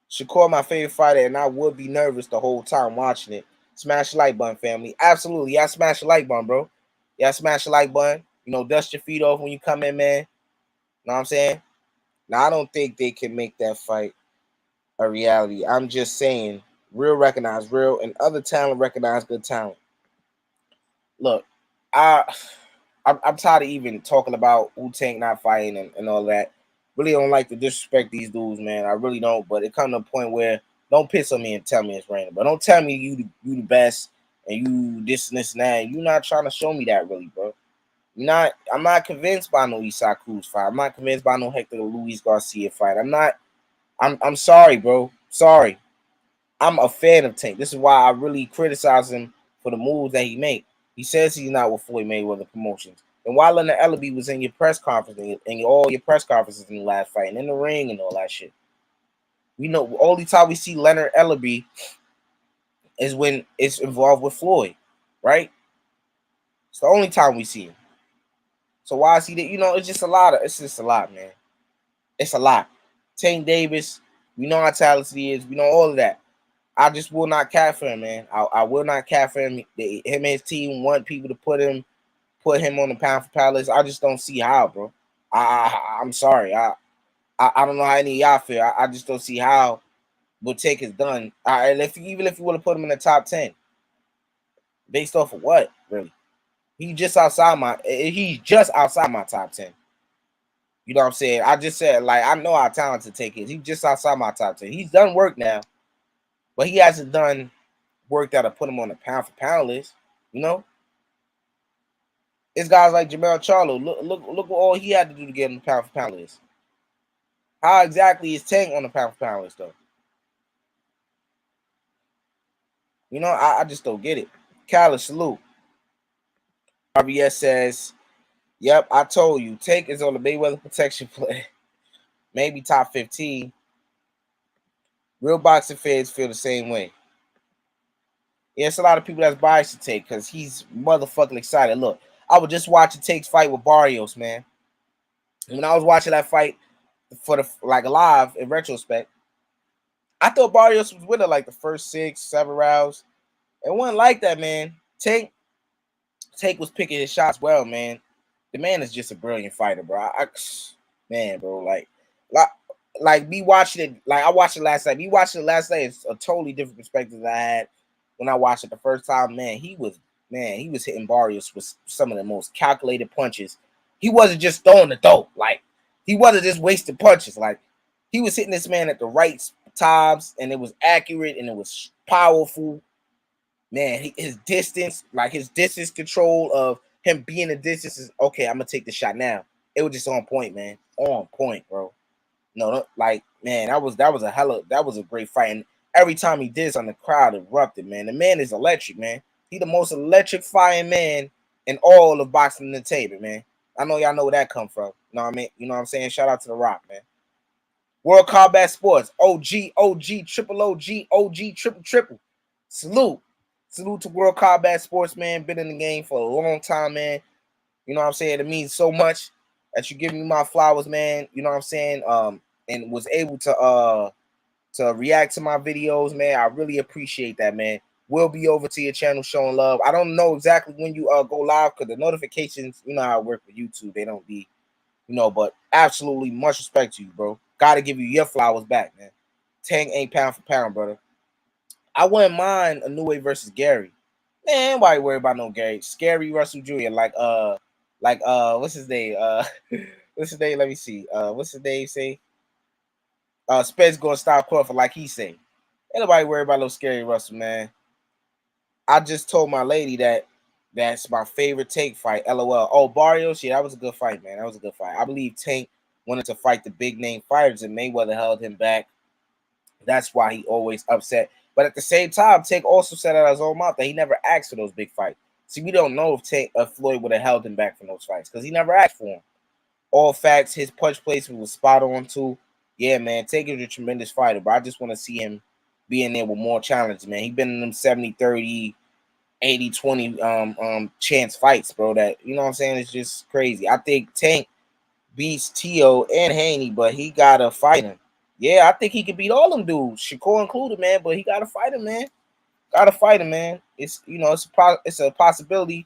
Shakur, my favorite fighter, and I would be nervous the whole time watching it. Smash the like button, family. Absolutely. Y'all smash the like button, bro. Y'all smash the like button. You know, dust your feet off when you come in, man. Know what I'm saying? Now, I don't think they can make that fight a reality. I'm just saying, real recognize real, and other talent recognize good talent. Look, I'm tired of even talking about Wu-Tang not fighting and all that. Really don't like to disrespect these dudes, man. I really don't. But it comes to a point where don't piss on me and tell me it's random. But don't tell me you the best and you this and this and that. You're not trying to show me that, really, bro. I'm not convinced by no Isak Cruz fight. I'm not convinced by no Hector Luis Garcia fight. I'm sorry, bro. Sorry. I'm a fan of Tank. This is why I really criticize him for the moves that he make. He says he's not with Floyd Mayweather Promotions. And while Leonard Ellaby was in your press conference and all your press conferences in the last fight and in the ring and all that shit. We know only time we see Leonard Ellaby is when it's involved with Floyd, right? It's the only time we see him. So why is he there? You know, it's just a lot, man. It's a lot. Tank Davis, we know how talented he is. We know all of that. I just will not cap for him, man. I will not cap for him. Him and his team want people to put him on the pound for pound list. I just don't see how, bro. I'm sorry. I don't know how any of y'all feel. I just don't see how what Tank is done. And even if you want to put him in the top 10, based off of what, really? He's just outside my top 10. You know what I'm saying? I just said, like, I know how talented Tank is. He's just outside my top 10. He's done work now, but he hasn't done work that'll put him on the pound for pound list. You know? It's guys like Jamel Charlo. Look what all he had to do to get on the pound for pound list. How exactly is Tank on the pound for pound list, though? You know, I just don't get it. Khaled, salute. RBS says, yep, I told you. Tank is on the Mayweather protection play. Maybe top 15. Real boxing fans feel the same way. Yeah, it's a lot of people that's biased to Tank because he's motherfucking excited. Look, I was just watching Tank's fight with Barrios, man. When I was watching that fight for the live in retrospect, I thought Barrios was winning like the first 6, 7 rounds. It wasn't like that, man. Tank was picking his shots well, man. The man is just a brilliant fighter, bro. Man, bro, like me watching it, like I watched it last night. Me watching it last night is a totally different perspective than I had when I watched it the first time. Man, he was hitting Barrios with some of the most calculated punches. He wasn't just throwing the dope. Like, he wasn't just wasting punches. Like, he was hitting this man at the right times, and it was accurate and it was powerful. Man, his distance control of him being a distance is okay. I'm gonna take the shot now. It was just on point, man. On point, bro. No, like, man, that was a great fight. And every time he did something, the crowd erupted, man. The man is electric, man. He the most electrifying man in all of boxing entertainment, man. I know y'all know where that come from. You know what I mean? You know what I'm saying? Shout out to The Rock, man. World Combat Sports, OG, triple OG, triple. Salute to World Combat Sports, man. Been in the game for a long time, man. You know what I'm saying? It means so much that you give me my flowers, man. You know what I'm saying? And was able to react to my videos, man. I really appreciate that, man. We'll be over to your channel showing love. I don't know exactly when you go live because the notifications, you know how I work with YouTube, they don't be, but absolutely much respect to you, bro. Gotta give you your flowers back, man. Tank ain't pound for pound, brother. I wouldn't mind a New Way versus Gary. Man, nobody worry about no Gary. Scary Russell Jr. What's his name? What's his name? Let me see. What's his name say? Spence gonna stop Crawford like he say. Ain't nobody worry about no Scary Russell, man. I just told my lady that's my favorite Tank fight. LOL. Oh, Barrios, yeah, that was a good fight, man. That was a good fight. I believe Tank wanted to fight the big name fighters, and Mayweather held him back. That's why he always upset. But at the same time, Tank also said out of his own mouth that he never asked for those big fights. See, we don't know if Floyd would have held him back from those fights because he never asked for them. All facts, his punch placement was spot on too. Yeah, man, Tank is a tremendous fighter, but I just want to see him being there with more challenges, man. He's been in them 70-30, 80-20 chance fights, bro. That, you know what I'm saying? It's just crazy. I think Tank beats Tio and Haney, but he gotta fight him. Yeah, I think he can beat all them dudes, Shakur included, man. But he gotta fight him, man. Gotta fight him, man. It's it's a possibility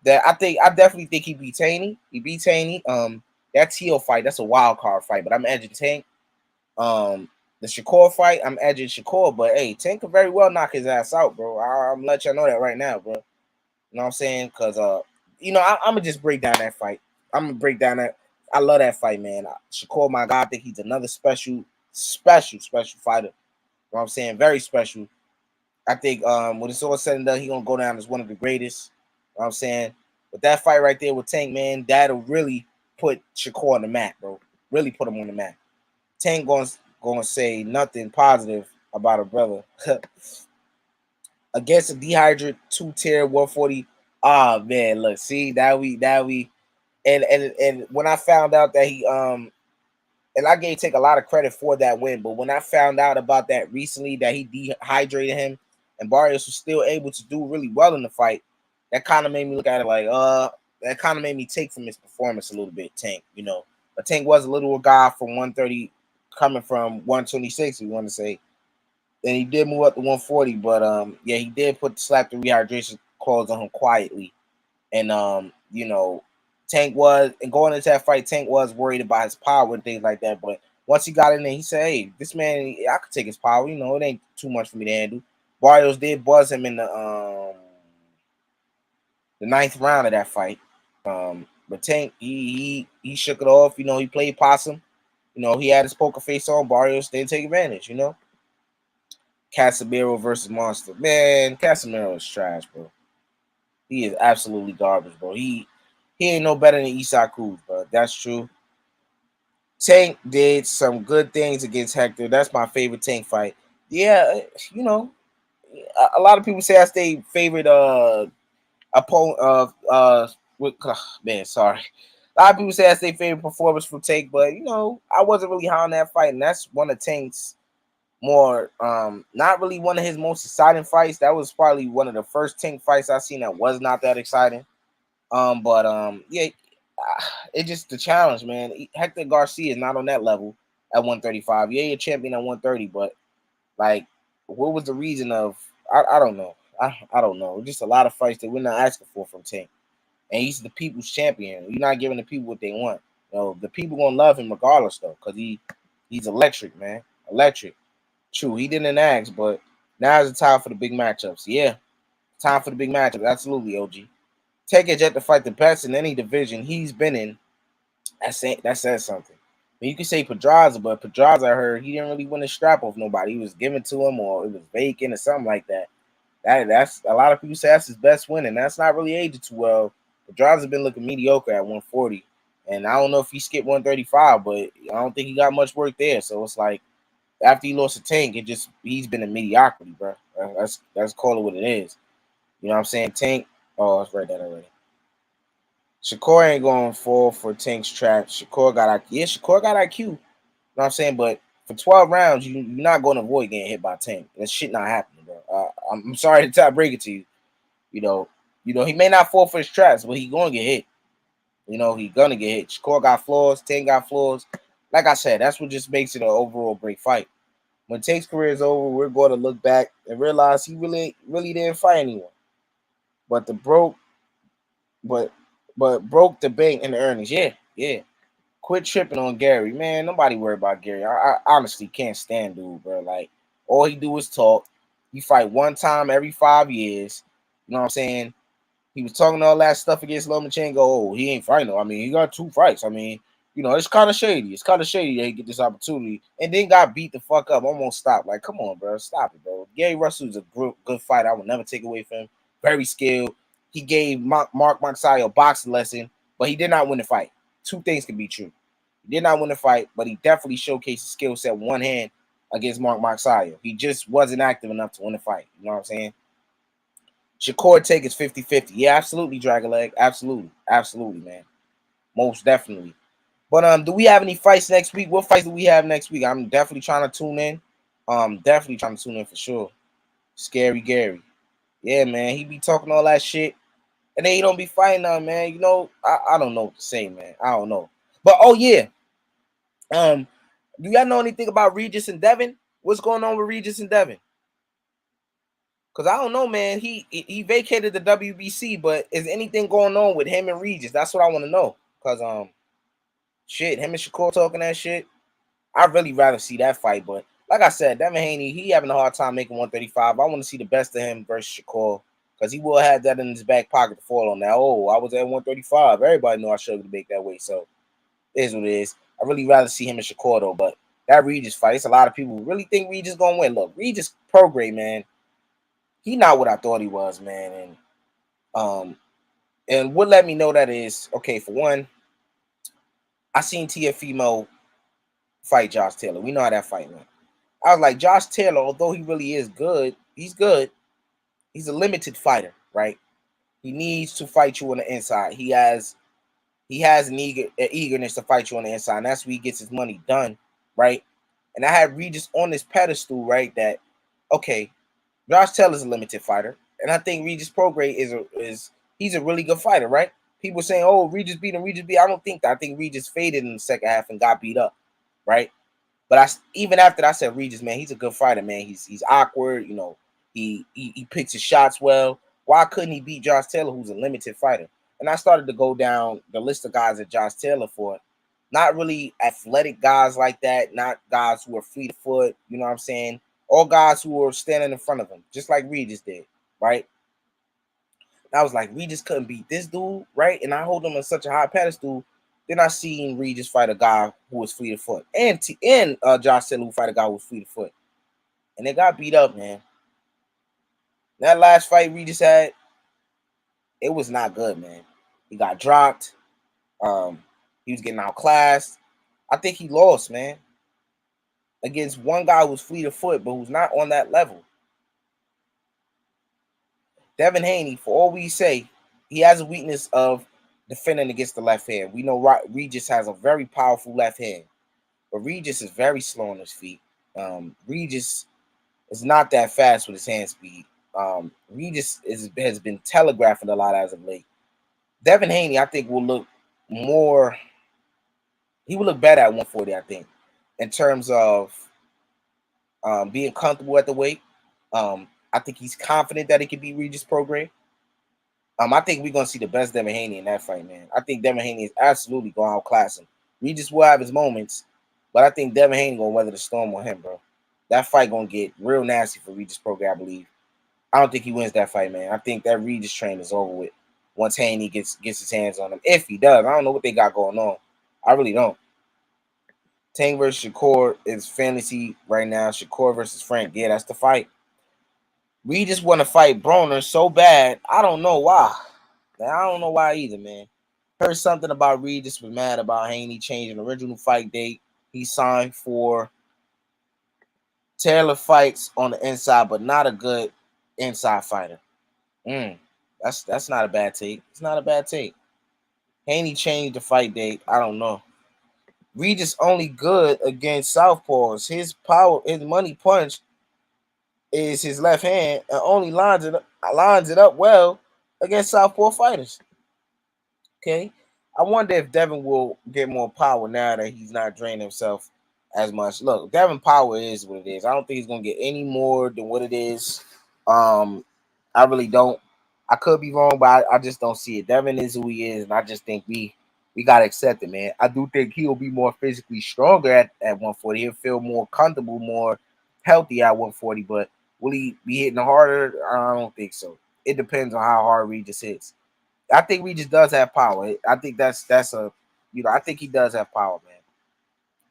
that I definitely think he beats Haney. He beats Haney. That Tio fight, that's a wild card fight, but I'm edging Tank. The Shakur fight, I'm edging Shakur, but hey, Tank could very well knock his ass out, bro. I'm gonna let y'all know that right now, bro. You know what I'm saying? Because I'm gonna just break down that fight. I'm gonna break down that. I love that fight, man. Shakur, my God, I think he's another special fighter. You know what I'm saying? Very special. I think when it's all said and done, he's gonna go down as one of the greatest. You know what I'm saying? But that fight right there with Tank, man, that'll really put Shakur on the map, bro. Really put him on the map. Tank gonna say nothing positive about a brother. Against a dehydrated 2-tier 140. Oh man, look, see that we and when I found out that he and I gave Tank a lot of credit for that win, but when I found out about that recently, that he dehydrated him and Barrios was still able to do really well in the fight, that kind of made me look at it like that kind of made me take from his performance a little bit, Tank, But Tank was a little guy from 130 coming from 126, we want to say. Then he did move up to 140, but yeah, he did slap the rehydration clause on him quietly. And Tank was, and going into that fight, Tank was worried about his power and things like that. But once he got in there, he said, hey, this man, I could take his power, it ain't too much for me to handle. Barrios did buzz him in the 9th round of that fight. But Tank, he shook it off, he played possum. He had his poker face on. Barrios didn't take advantage, Casemiro versus Monster. Man, Casemiro is trash, bro. He is absolutely garbage, bro. He ain't no better than Isak Cruz, bro. That's true. Tank did some good things against Hector. That's my favorite Tank fight. Yeah, a lot of people say that's their favorite opponent man, sorry. A lot of people say that's their favorite performance from Tank, but I wasn't really high on that fight, and that's one of Tank's more not really one of his most exciting fights. That was probably one of the first Tank fights I seen that was not that exciting. Yeah, it's just the challenge, man. Hector Garcia is not on that level at 135. Yeah, you're a champion at 130, but like, what was the reason of? I don't know. I don't know. Just a lot of fights that we're not asking for from Tank, and he's the people's champion. You're not giving the people what they want. You know, the people gonna love him regardless, though, because he's electric, man. Electric. True, he didn't ask, but now is the time for the big matchups. Yeah, time for the big matchups. Absolutely, OG. Take a jet to fight the best in any division he's been in. That says something. I mean, you can say Pedraza, but Pedraza, I heard he didn't really win a strap off nobody. He was given to him, or it was vacant, or something like that. That's a lot of people say that's his best win, and that's not really aged too well. Pedraza's been looking mediocre at 140, and I don't know if he skipped 135, but I don't think he got much work there. So it's like after he lost to Tank, he's been in mediocrity, bro. That's call it what it is. You know what I'm saying? Tank. Oh, I've read that already. Shakur ain't going to fall for Tank's trap. Shakur got IQ. Yeah, Shakur got IQ. You know what I'm saying? But for 12 rounds, you're not going to avoid getting hit by Tank. That shit not happening, bro. I'm sorry to break it to you. You know, he may not fall for his traps, but he going to get hit. You know, he going to get hit. Shakur got flaws. Tank got flaws. Like I said, that's what just makes it an overall great fight. When Tank's career is over, we're going to look back and realize he really didn't fight anyone. But broke the bank in the earnings. Yeah. Quit tripping on Gary, man. Nobody worry about Gary. I honestly can't stand dude, bro. Like, all he do is talk. You fight one time every 5 years. You know what I'm saying? He was talking all that stuff against Lomachenko. Oh, he ain't fighting. I mean, he got 2 fights. I mean, you know, it's kind of shady. It's kind of shady that he get this opportunity and then got beat the fuck up. Almost stopped. Like, come on, bro. Stop it, bro. Gary Russell's a good fighter. I will never take away from him. Very skilled. He gave Mark Magsayo a boxing lesson, but he did not win the fight. 2 things can be true. He did not win the fight, but he definitely showcased his skill set one hand against Mark Magsayo. He just wasn't active enough to win the fight. You know what I'm saying? Shakur take is 50-50. Yeah, absolutely, Dragon Leg. Absolutely, man. Most definitely. But do we have any fights next week? What fights do we have next week? I'm definitely trying to tune in. Definitely trying to tune in for sure. Scary Gary. Yeah, man. He be talking all that shit. And then he don't be fighting now, man. You know, I don't know what to say, man. I don't know. But oh yeah. Do y'all know anything about Regis and Devin? What's going on with Regis and Devin? Because I don't know, man. He vacated the WBC, but is anything going on with him and Regis? That's what I want to know. Because shit, him and Shakur talking that shit. I'd really rather see that fight, but like I said, Devin Haney, he having a hard time making 135. I want to see the best of him versus Shakur. Because he will have that in his back pocket to fall on. Now, I was at 135. Everybody know I struggled to make that weight. So, it is what it is. I really rather see him and Shakur, though. But that Regis fight, it's a lot of people who really think Regis going to win. Look, Regis Prograis, man, he not what I thought he was, man. And what let me know that is, okay, for one, I seen Tiafimo fight Josh Taylor. We know how that fight went. I was like, Josh Taylor, although he really is good, he's good. He's a limited fighter, right? He needs to fight you on the inside. He has an eagerness to fight you on the inside, and that's where he gets his money done, right? And I had Regis on this pedestal, right? That okay, Josh Taylor's a limited fighter, and I think Regis Prograis he's a really good fighter, right? People saying, "Oh, Regis beat him, Regis beat." I don't think that. I think Regis faded in the second half and got beat up, right? But even after that, I said Regis, man, he's a good fighter, man. He's awkward, you know. He picks his shots well. Why couldn't he beat Josh Taylor, who's a limited fighter? And I started to go down the list of guys that Josh Taylor fought. Not really athletic guys like that, not guys who are fleet of foot, you know what I'm saying? All guys who were standing in front of him, just like Regis did, right? And I was like, Regis couldn't beat this dude, right? And I hold him on such a high pedestal. Then I seen Regis fight a guy who was fleet of foot. And Josh Taylor who fight a guy who was fleet of foot. And they got beat up, man. That last fight Regis had, it was not good, man. He got dropped. He was getting outclassed. I think he lost, man. Against one guy who was fleet of foot, but who's not on that level. Devin Haney, for all we say, he has a weakness of defending against the left hand. We know Regis has a very powerful left hand. But Regis is very slow on his feet. Regis is not that fast with his hand speed. Regis has been telegraphing a lot as of late. Devin Haney, I think, will look more. He will look better at 140, I think, in terms of being comfortable at the weight. I think he's confident that he can beat Regis Prograis. I think we're gonna see the best Devin Haney in that fight, man. I think Devin Haney is absolutely going to outclass him. Regis will have his moments, but I think Devin Haney gonna weather the storm on him, bro. That fight gonna get real nasty for Regis Prograis, I believe. I don't think he wins that fight, man. I think that Regis train is over with once Haney gets his hands on him. If he does, I don't know what they got going on. I really don't. Tank versus Shakur is fantasy right now. Shakur versus Frank. Yeah, that's the fight. We just want to fight Broner so bad. I don't know why. I don't know why either, man. Heard something about Regis was mad about Haney changing the original fight date. He signed for Taylor fights on the inside, but not a good inside fighter. That's not a bad take. It's not a bad take. Haney changed the fight date. I don't know. Regis only good against southpaws. His power, his money punch is his left hand, and only lines it up well against southpaw fighters. Okay, I wonder if Devin will get more power now that he's not draining himself as much. Look, Devin power is what it is. I don't think he's gonna get any more than what it is. I really don't. I could be wrong, but I just don't see it. Devin is who he is, and I just think we gotta accept it, man. I do think he'll be more physically stronger at 140. He'll feel more comfortable, more healthy at 140, but will he be hitting harder? I don't think so. It depends on how hard Regis hits. I think Regis does have power. I think that's a, I think he does have power, man.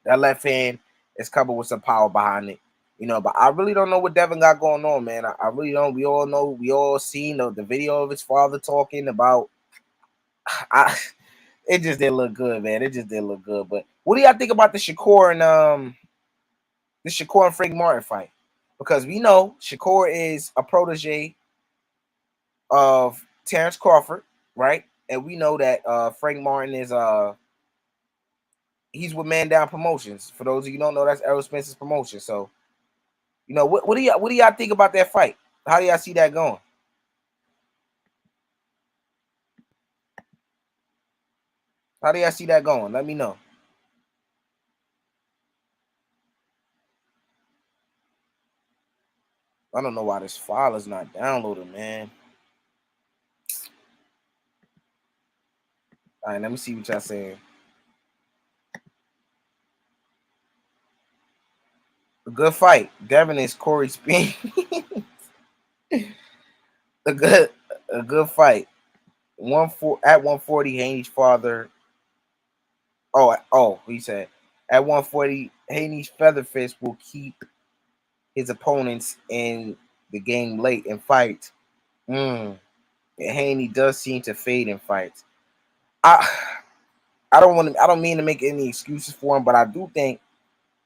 That left hand is covered with some power behind it, but I really don't know what Devin got going on, man. I really don't. We all know, we all seen the video of his father talking about. It just didn't look good, man. It just didn't look good. But what do y'all think about the Shakur and Frank Martin fight? Because we know Shakur is a protege of Terence Crawford, right? And we know that Frank Martin is he's with Man Down Promotions. For those of you who don't know, that's Errol Spence's promotion. So, what do y'all think about that fight? How do y'all see that going? How do y'all see that going? Let me know. I don't know why this file is not downloaded, man. All right, let me see what y'all saying. A good fight. Devin is Corey Spence. a good fight. At 140, Haney's father. He said at 140, Haney's feather fist will keep his opponents in the game late in fights. Haney does seem to fade in fights. I don't mean to make any excuses for him, but I do think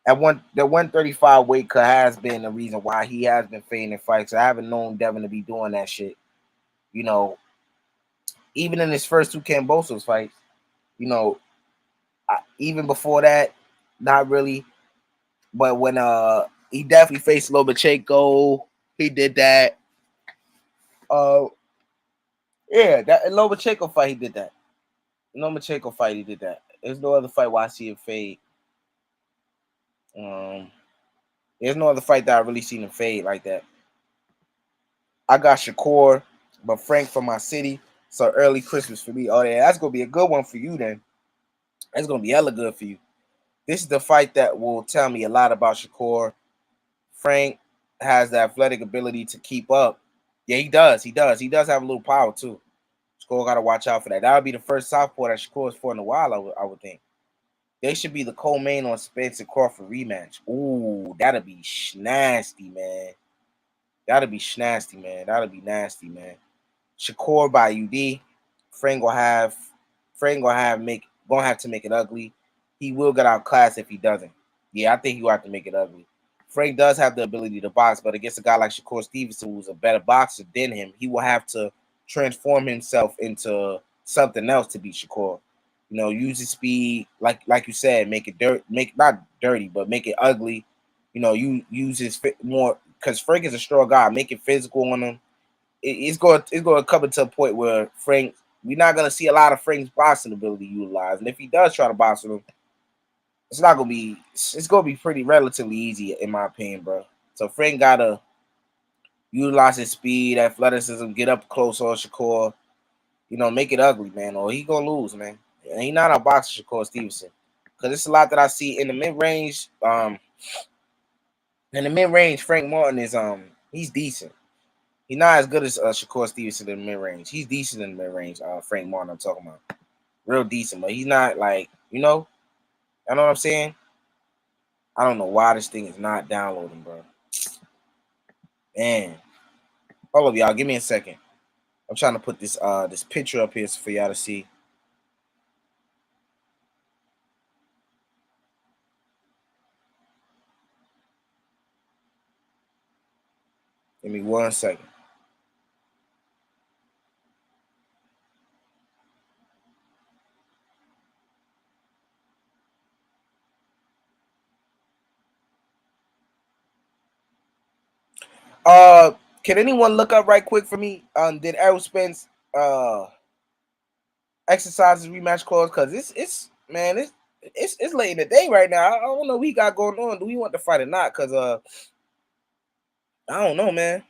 the 135 weight cut has been the reason why he has been fading in fights. I haven't known Devin to be doing that shit. Even in his first two Cambosos fights, even before that, not really. But when he definitely faced Lomachenko, he did that. That Lomachenko fight, he did that. Lomachenko fight, he did that. There's no other fight where I see him fade. There's no other fight that I really seen him fade like that. I got Shakur, but Frank from my city. So early Christmas for me. Oh yeah, that's gonna be a good one for you then. That's gonna be hella good for you. This is the fight that will tell me a lot about Shakur. Frank has the athletic ability to keep up. Yeah, he does. He does have a little power too. Shakur got to watch out for that. That would be the first southpaw that Shakur's fought in a while, I would think. They should be the co-main on Spence and Crawford rematch. Ooh, that'd be nasty, man. That'd be nasty, man. That'd be nasty, man. Shakur by UD. Frank gonna have to make it ugly. He will get outclassed if he doesn't. Yeah, I think he will have to make it ugly. Frank does have the ability to box, but against a guy like Shakur Stevenson, who's a better boxer than him, he will have to transform himself into something else to beat Shakur. Use his speed, like you said, make it not dirty, but make it ugly. you use his more because Frank is a strong guy. Make it physical on him. It's going to come to a point where Frank, we're not going to see a lot of Frank's boxing ability utilized. And if he does try to box with him, it's going to be pretty relatively easy in my opinion, bro. So Frank got to utilize his speed, athleticism, get up close on Shakur, make it ugly, man, or he going to lose, man. And he not a boxer, Shakur Stevenson. Because it's a lot that I see in the mid-range. In the mid-range, Frank Martin is he's decent. He's not as good as Shakur Stevenson in the mid-range. He's decent in the mid-range, Frank Martin I'm talking about. Real decent, but he's not like, you know what I'm saying? I don't know why this thing is not downloading, bro. Man. Hold up, y'all. Give me a second. I'm trying to put this this picture up here for y'all to see. Give me 1 second. Can anyone look up right quick for me? Did Errol Spence exercise his rematch clause? Cause it's late in the day right now. I don't know what he got going on. Do we want to fight or not? Cause I don't know, man.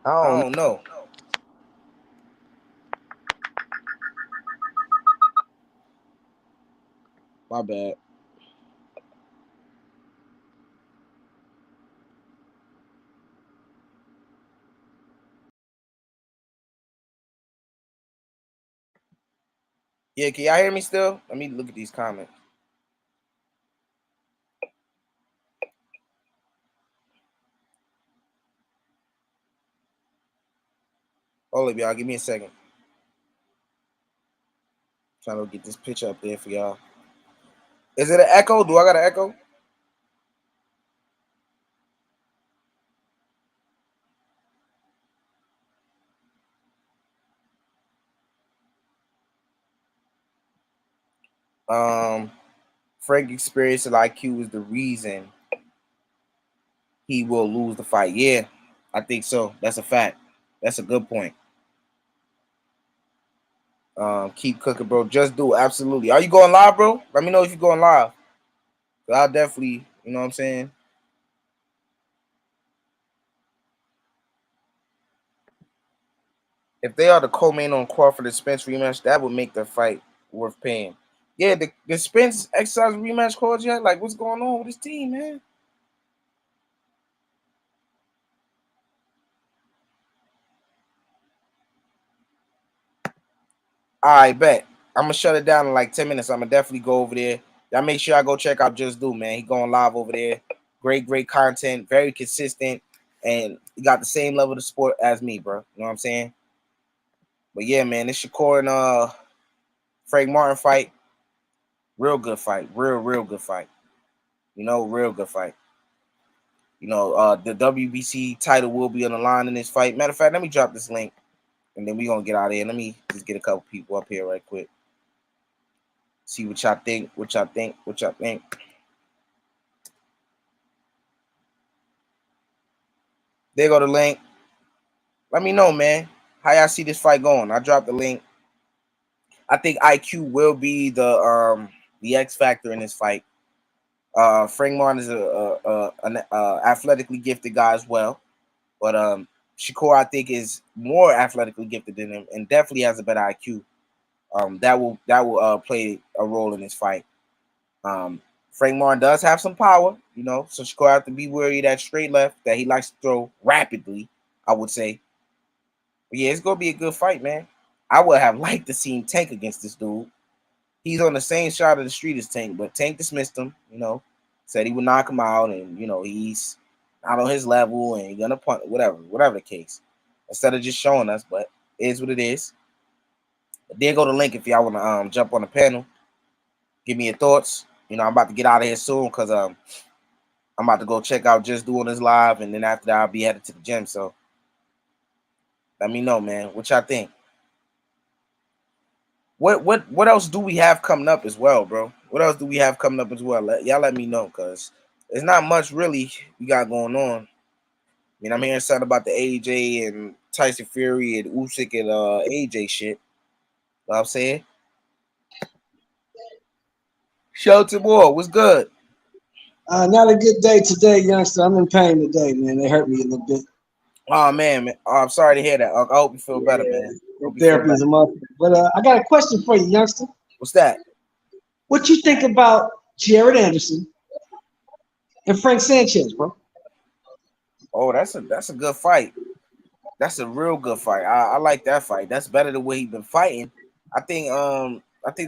I don't know. My bad. Yeah, can y'all hear me still? Let me look at these comments. Hold up, y'all. Give me a second. Trying to get this picture up there for y'all. Is it an echo? Do I got an echo? Frank experience and IQ is the reason he will lose the fight. Yeah, I think so. That's a fact. That's a good point. Keep cooking, bro. Just do. Absolutely. Are you going live, bro? Let me know if you're going live. I'll definitely, you know what I'm saying? If they are the co-main on Crawford and Spence rematch, that would make the fight worth paying. Yeah, the Spence exercise rematch clause yet? Like, what's going on with this team, man? All right, bet. I'm gonna shut it down in like 10 minutes. I'm gonna definitely go over there. Y'all make sure I go check out Just Do, man. He going live over there. Great content, very consistent, and he got the same level of support as me, bro. You know what I'm saying? But yeah, man, this Shakur and Frank Martin fight. Real good fight. Real good fight. Real good fight. The WBC title will be on the line in this fight. Matter of fact, let me drop this link, and then we're going to get out of here. Let me just get a couple people up here right quick. See what y'all think. There go the link. Let me know, man, how y'all see this fight going. I dropped the link. I think IQ will be the X factor in this fight. Frank Martin is an athletically gifted guy as well, but Shakur, I think, is more athletically gifted than him and definitely has a better IQ. That will play a role in this fight. Frank Martin does have some power, so Shakur have to be wary of that straight left that he likes to throw rapidly, I would say. But yeah, it's gonna be a good fight, man. I would have liked to see Tank against this dude. He's on the same side of the street as Tank, but Tank dismissed him, said he would knock him out, and he's not on his level and he's gonna punt, whatever the case. Instead of just showing us, but it is what it is. But there go the link if y'all wanna jump on the panel. Give me your thoughts. I'm about to get out of here soon because I'm about to go check out Just Doing This live, and then after that I'll be headed to the gym. So let me know, man, what y'all think. What else do we have coming up as well, bro? What else do we have coming up as well? Y'all let me know, cause there's not much really we got going on. I mean, I'm hearing something about the AJ and Tyson Fury and Usyk and AJ shit. You know what I'm saying? Shelton Moore, what's good? Not a good day today, youngster. I'm in pain today, man. They hurt me a little bit. Oh man. Oh, I'm sorry to hear that. I hope you feel better, man. Therapy is a month. But I got a question for you, youngster. What's that? What you think about Jared Anderson and Frank Sanchez, bro? Oh, that's a good fight. That's a real good fight. I like that fight. That's better than what he's been fighting. I think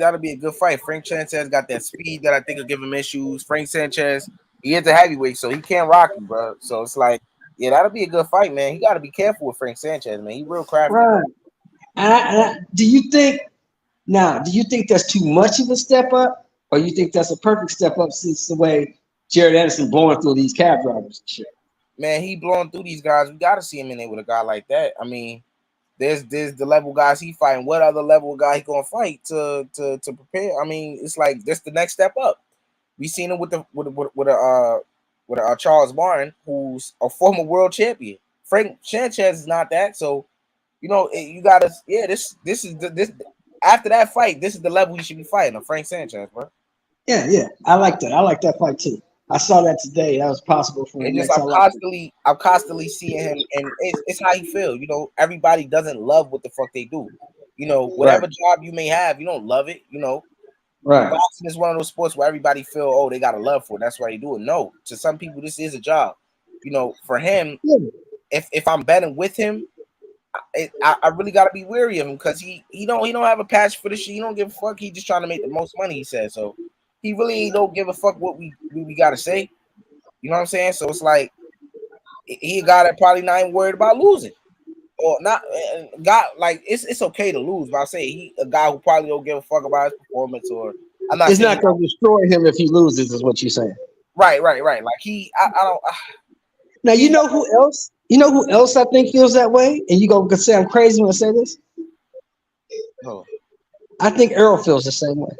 that'll be a good fight. Frank Sanchez got that speed that I think will give him issues. Frank Sanchez, he is a heavyweight, so he can't rock you, bro. So it's like, yeah, that'll be a good fight, man. You got to be careful with Frank Sanchez, man. He's real crafty. Right. Do you think that's too much of a step up, or you think that's a perfect step up since the way Jared Anderson blowing through these cab drivers and shit? Man, he blowing through these guys. We got to see him in there with a guy like that. I mean, there's the level guys he fighting. What other level guy he gonna fight to prepare? I mean, it's like that's the next step up. We seen him with Charles Barton, who's a former world champion. Frank Sanchez is not that, so you know you gotta. Yeah, this is after that fight. This is the level you should be fighting, a Frank Sanchez, bro. Yeah, I like that. I like that fight too. I saw that today. That was possible for him. I'm constantly seeing him, and it's how he feel. You know, everybody doesn't love what the fuck they do. You know, whatever job you may have, you don't love it. You know, right? Boxing is one of those sports where everybody feel, oh, they got a love for it. That's why they do it. No, to some people, this is a job. You know, for him, if I'm betting with him, I really gotta be wary of him because he don't have a passion for this shit. He don't give a fuck. He just trying to make the most money. He said so. He really don't give a fuck what we gotta say. You know what I'm saying? So it's like he a guy that probably not even worried about losing. Or not like it's okay to lose, but I say he a guy who probably don't give a fuck about his performance or I'm not it's not gonna destroy him if he loses, is what you're saying. Right. Like I don't now you know who else? You know who else I think feels that way? And you gonna say I'm crazy when I say this? Oh. I think Errol feels the same way.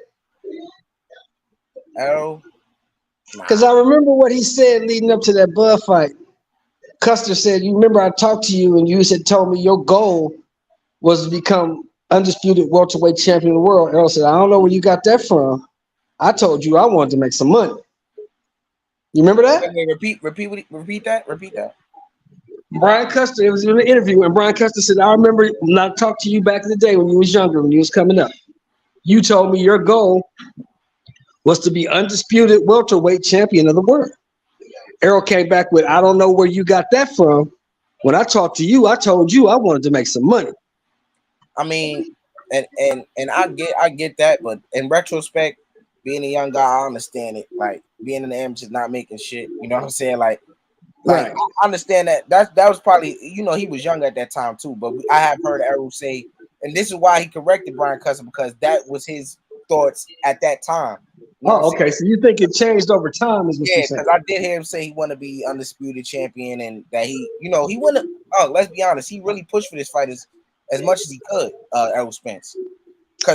Errol? Because I remember what he said leading up to that Bud fight. Custer said, you remember I talked to you and you told me your goal was to become undisputed welterweight champion of the world. Errol said, I don't know where you got that from. I told you I wanted to make some money. You remember that? Repeat that. Brian Custer, it was in an interview, and Brian Custer said, I remember when I talked to you back in the day when you was younger, when you was coming up. You told me your goal was to be undisputed welterweight champion of the world. Errol came back with, I don't know where you got that from. When I talked to you, I told you I wanted to make some money. I mean, and I get that, but in retrospect, being a young guy, I understand it. Like being in the amateurs, not making shit. You know what I'm saying? Like right. I understand that. That was probably, you know, he was young at that time too. But I have heard Errol say, and this is why he corrected Brian Custer, because that was his thoughts at that time. You know okay. So you think it changed over time? Is what you're saying? Because I did hear him say he want to be undisputed champion, and that he wanted. Oh, let's be honest, he really pushed for this fight as much as he could. Errol Spence.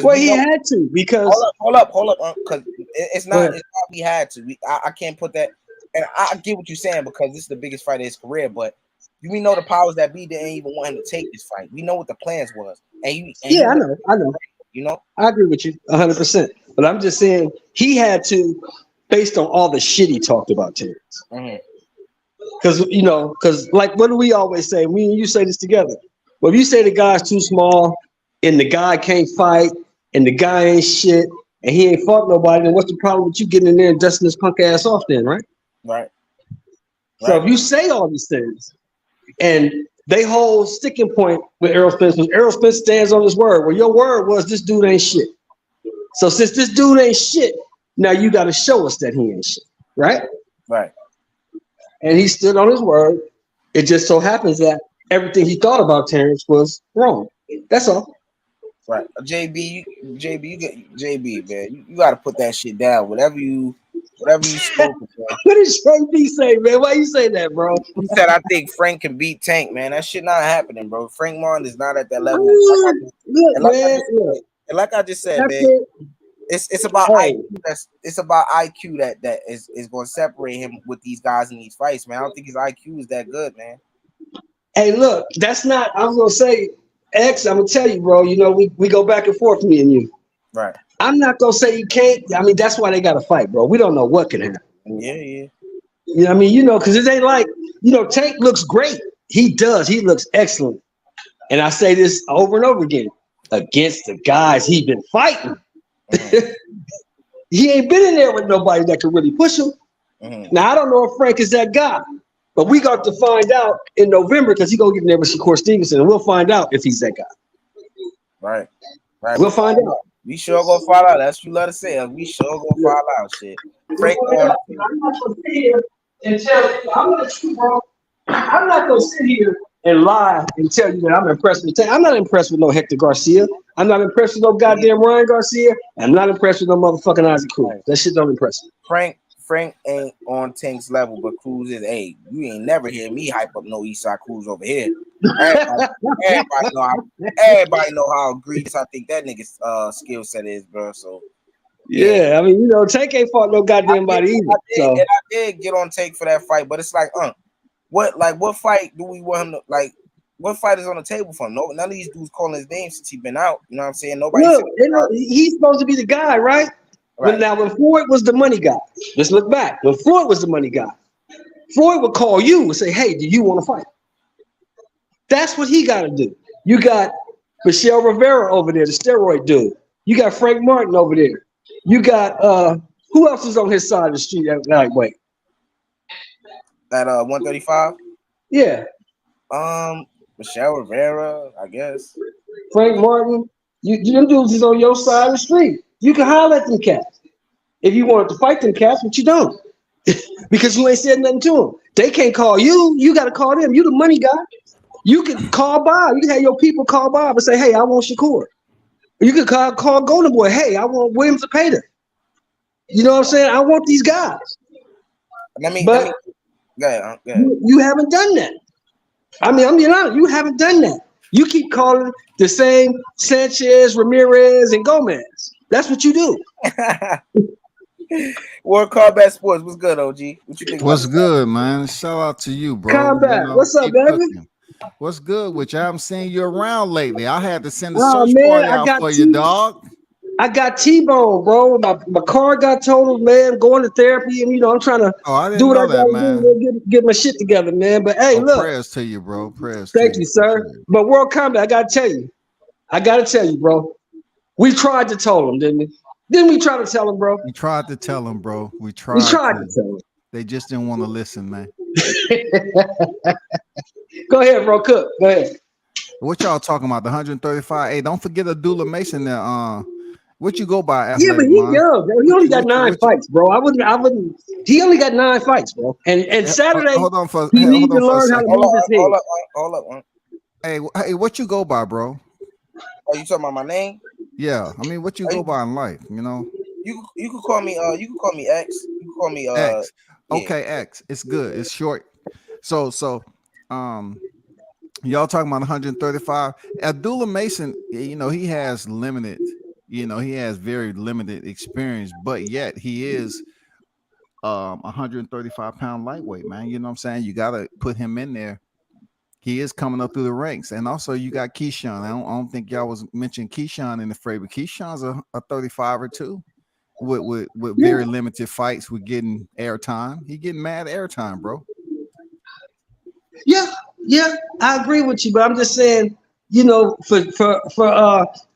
Well, he had to because hold up, because it's not he had to. I can't put that, and I get what you're saying because this is the biggest fight of his career. But we know the powers that be didn't even want him to take this fight. We know what the plans was, I know. You know, I agree with you 100%. But I'm just saying he had to, based on all the shit he talked about Terence. Because like what do we always say? Me and you say this together. Well, if you say the guy's too small and the guy can't fight and the guy ain't shit and he ain't fought nobody, then what's the problem with you getting in there and dusting this punk ass off then, right? Right. So if you say all these things and they hold sticking point with Errol Spence, because Errol Spence stands on his word. Well, your word was this dude ain't shit. So since this dude ain't shit, now you got to show us that he ain't shit, right? Right. And he stood on his word. It just so happens that everything he thought about Terence was wrong. That's all. Right. JB, man, you got to put that shit down. Whatever you spoke. What did JB say, man? Why you say that, bro? He said, I think Frank can beat Tank, man. That shit not happening, bro. Frank Martin is not at that level. And like I just said, That's man, it. it's about Hey. IQ. It's about IQ that is going to separate him with these guys in these fights, man. I don't think his IQ is that good, man. Hey, look, that's not. I was gonna say, X. I'm gonna tell you, bro. You know, we go back and forth, me and you. Right. I'm not gonna say you can't. I mean, that's why they got to fight, bro. We don't know what can happen. Yeah. You know what I mean? You know, because it ain't like, you know, Tank looks great. He does. He looks excellent. And I say this over and over again against the guys he's been fighting. Mm-hmm. He ain't been in there with nobody that can really push him. Mm-hmm. Now, I don't know if Frank is that guy, but we got to find out in November because he's going to get in there with Shakur Stevenson, and we'll find out if he's that guy. Right. We'll find out. We sure gonna find out. That's what you let us say. We sure gonna find out, shit. Frank, I'm not going to sit here and tell you, I'm going to, bro. I'm not going to sit here and lie and tell you that I'm impressed with Tank. I'm not impressed with no Hector Garcia. I'm not impressed with no goddamn Ryan Garcia. I'm not impressed with no motherfucking Isaac Cruz. That shit don't impress me. Frank ain't on Tank's level, but Cruz is. Hey, you ain't never hear me hype up no Eastside Cruz over here. Everybody know how egregious I think that nigga's skill set is, bro. So yeah, I mean, you know, Tank ain't fought no goddamn body either. And I did get on Tank for that fight, but it's like, what fight do we want him to like? What fight is on the table for him? No, none of these dudes calling his name since he been out. You know what I'm saying? Nobody. Look, he's supposed to be the guy, right? But now, when Floyd was the money guy, let's look back. When Floyd was the money guy, Floyd would call you and say, "Hey, do you want to fight?" That's what he got to do. You got Michelle Rivera over there, the steroid dude. You got Frank Martin over there. You got who else is on his side of the street at lightweight? At 135? Yeah. Michelle Rivera, I guess. Frank Martin. Them dudes is on your side of the street. You can holler at them cats if you wanted to fight them cats, but you don't. Because you ain't said nothing to them. They can't call you. You got to call them. You the money guy. You can call Bob. You can have your people call Bob and say, "Hey, I want Shakur." You can call Golden Boy. "Hey, I want Williams Zepeda." You know what I'm saying? I want these guys. But you haven't done that. I mean, I'm being honest. You haven't done that. You keep calling the same Sanchez, Ramirez, and Gomez. That's what you do. World Combat Sports. What's good, OG? What you think? What's good, man? Shout out to you, bro. Combat. You know, what's up, baby? Cooking. What's good with you? I haven't seen you around lately. I had to send a Oh, search man, party out for you, dog. I got T-bone, bro. My car got totaled, man. Going to therapy, and you know I'm trying to do what I got to do, get my shit together, man. But hey, look, prayers to you, bro. Prayers. Thank you, sir. But World Combat, I gotta tell you, bro. We tried to tell them, didn't we? Didn't we try to tell them, bro? We tried to tell them, bro. We tried to tell them. They just didn't want to listen, man. Go ahead, bro. Cook. Go ahead. What y'all talking about? The 135? Hey, don't forget Abdullah Mason there. What you go by? Yeah, but he's young, bro. He only got 9 fights, bro. I wouldn't. He only got 9 fights, bro. And Saturday, he needs to learn how to move his head. Hold up. Hey, what you go by, bro? Oh, you talking about my name? Yeah, I mean, what you go by in life, you know? You can call me X. You can call me X. Yeah. Okay, X. It's good. It's short. So y'all talking about 135. Abdullah Mason, you know, he has very limited experience, but yet he is 135-pound lightweight, man. You know what I'm saying? You gotta put him in there. He is coming up through the ranks. And also you got Keyshawn. I don't think y'all was mentioning Keyshawn in the fray, but Keyshawn's a 35 or 2 with very limited fights with getting airtime. He getting mad airtime, bro. Yeah, I agree with you, but I'm just saying, you know, for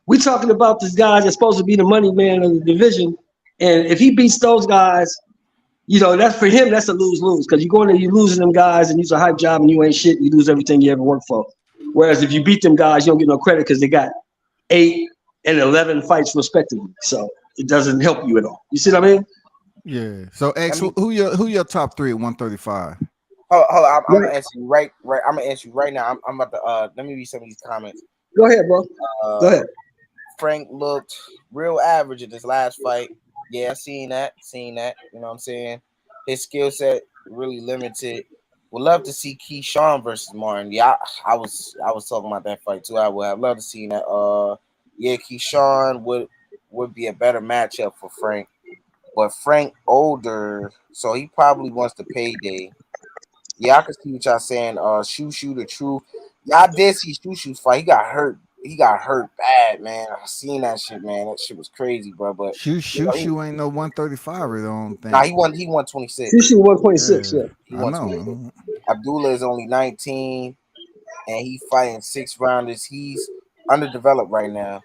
we talking about this guy that's supposed to be the money man of the division, and if he beats those guys, you know, that's for him. That's a lose-lose because you're going to you losing them guys and use a hype job and you ain't shit. You lose everything you ever worked for. Whereas if you beat them guys, you don't get no credit because they got 8 and 11 fights respectively. So it doesn't help you at all. You see what I mean? Yeah. So X, who your top 3 at 135? Hold on, I'm gonna answer you right. I'm gonna answer you right now. I'm about to let me read some of these comments. Go ahead, bro. Go ahead. Frank looked real average at this last fight. Yeah, seen that. You know what I'm saying? His skill set really limited. Would love to see Keyshawn versus Martin. Yeah, I was talking about that fight too. I would have loved to see that. Yeah, Keyshawn would be a better matchup for Frank. But Frank older, so he probably wants the payday. Yeah, I can see what y'all saying. Shoo the True. Yeah, I did see Shoo's fight. He got hurt. He got hurt bad, man. I seen that shit, man. That shit was crazy, bro. But Shoe ain't no 135 I don't think. nah, he won 26. She 1.6, yeah. He I won know. 26. Abdullah is only 19, and he fighting 6 rounders. He's underdeveloped right now.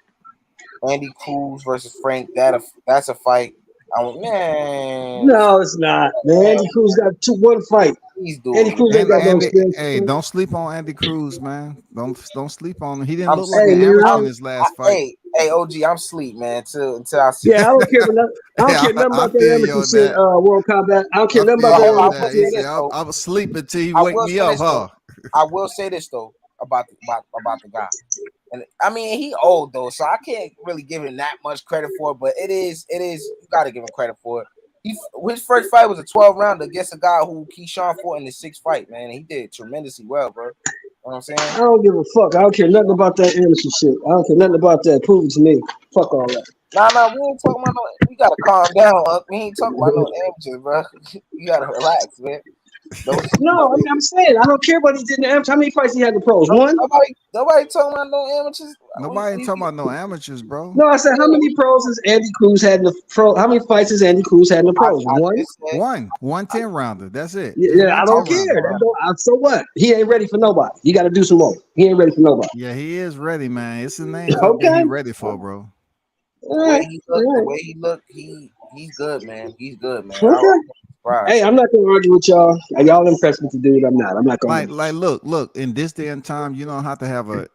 Andy Cruz versus Frank. That's a fight. Man. No, it's not. Man, Andy Cruz got 1 fight. He's doing Andy Cruz ain't got no experience. Hey, don't sleep on Andy Cruz, man. Don't sleep on him. He didn't I'm look like hey, an man, amateur in his last fight. Hey, OG, I'm sleep, man. Until I see. Yeah, I don't care about nothing. I don't care nothing about that amateur shit. World Combat. I don't care nothing about that amateur shit. I was sleeping until he wake me up, huh? I will say this though about the guy, and I mean he old though, so I can't really give him that much credit for it. But it is you got to give him credit for it. His first fight was a 12 rounder against a guy who Keyshawn fought in his 6th fight, man. And he did tremendously well, bro. You know what I'm saying? I don't give a fuck. I don't care nothing about that amateur shit. I don't care nothing about that. Prove it to me. Fuck all that. Nah, we ain't talking about no. We gotta calm down, Unc. We ain't talking about no amateurs, bro. You gotta relax, man. No, I'm saying I don't care what he did in the amateur. How many fights he had in the pros? One? Nobody talking about no amateurs. Nobody ain't talking about no amateurs, bro. No, I said how many pros has Andy Cruz had in the pro? How many fights has Andy Cruz had in the pros? One 10 rounder. That's it. Yeah, I don't care. So what? He ain't ready for nobody. You got to do some more. He ain't ready for nobody. Yeah, he is ready, man. It's the name okay. He ready for, bro. The way he look, he's good, man. He's good, man. Okay. Hey, I'm not gonna argue with y'all. Y'all impressed with the dude. I'm not. I'm not gonna. Look. In this day and time, you don't have to have a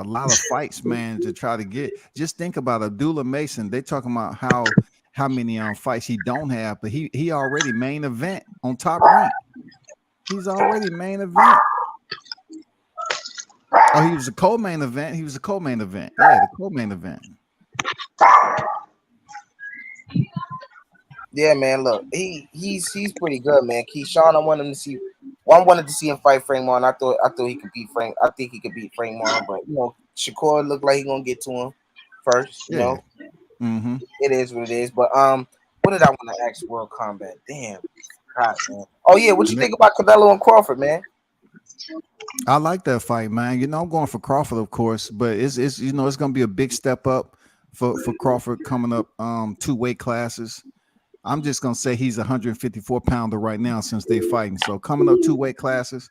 lot of fights, man, to try to get. Just think about Abdullah Mason. They talking about how many fights he don't have, but he already main event on Top Rank. He's already main event. Oh, he was a co-main event. Yeah, the co-main event. Yeah, man. Look, he's pretty good, man. Keyshawn, I wanted to see him fight Frank Martin. I thought he could beat Frank. I think he could beat Frank Martin, but Shakur looked like he gonna get to him first. You know, It is what it is. But what did I want to ask World Combat? Damn, God, man. Oh yeah, what you think about Canelo and Crawford, man? I like that fight, man. I'm going for Crawford, of course, but it's gonna be a big step up for Crawford coming up 2 weight classes. I'm just gonna say he's 154 pounder right now since they fighting. So coming up 2 weight classes,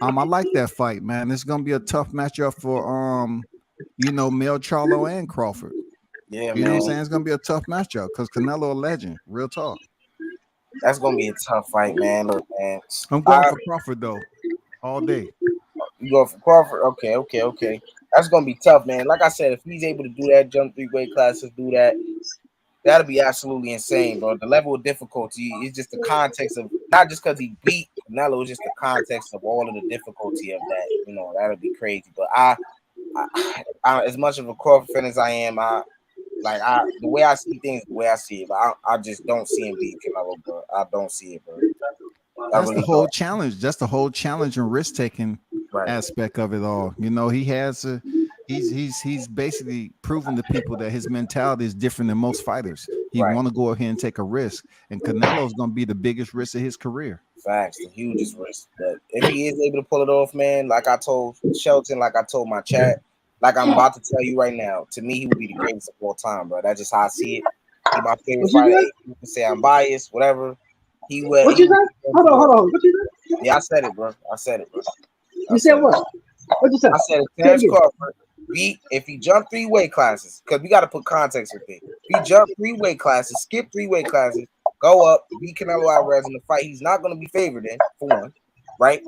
I like that fight, man. It's gonna be a tough matchup for Mel Charlo and Crawford. Yeah, you know what I'm saying? It's gonna be a tough matchup because Canelo a legend. Real talk. That's gonna be a tough fight, man. Look, man. I'm going for Crawford though, all day. You go for Crawford? Okay. That's gonna be tough, man. Like I said, if he's able to do that, jump 3 weight classes, do that. That'll be absolutely insane, bro. The level of difficulty is just the context of not just because he beat Canelo, it's just the context of all of the difficulty of that. That'll be crazy. But I as much of a Crawford fan as I am, the way I see things, the way I see it. But I just don't see him beat Canelo, bro. I don't see it, bro. That's the whole challenge. That's the whole challenge and risk taking aspect of it all. He has he's basically proven to people that his mentality is different than most fighters. He want to go ahead and take a risk, and Canelo's gonna be the biggest risk of his career. Facts, the hugest risk. But if he is able to pull it off, man, like I told Shelton, like I told my chat, like I'm about to tell you right now, to me he would be the greatest of all time, bro. That's just how I see it. He's my favorite fighter. You can say I'm biased, whatever. He would. What you say? Hold on. What you say? Yeah, I said it, bro. You said what? What you said? I said Terence Crawford beat if he jumped 3 weight classes, because we got to put context with it. If he jumped 3 weight classes, skip 3 weight classes, go up, beat Canelo Alvarez in the fight, he's not going to be favored in, for one, right?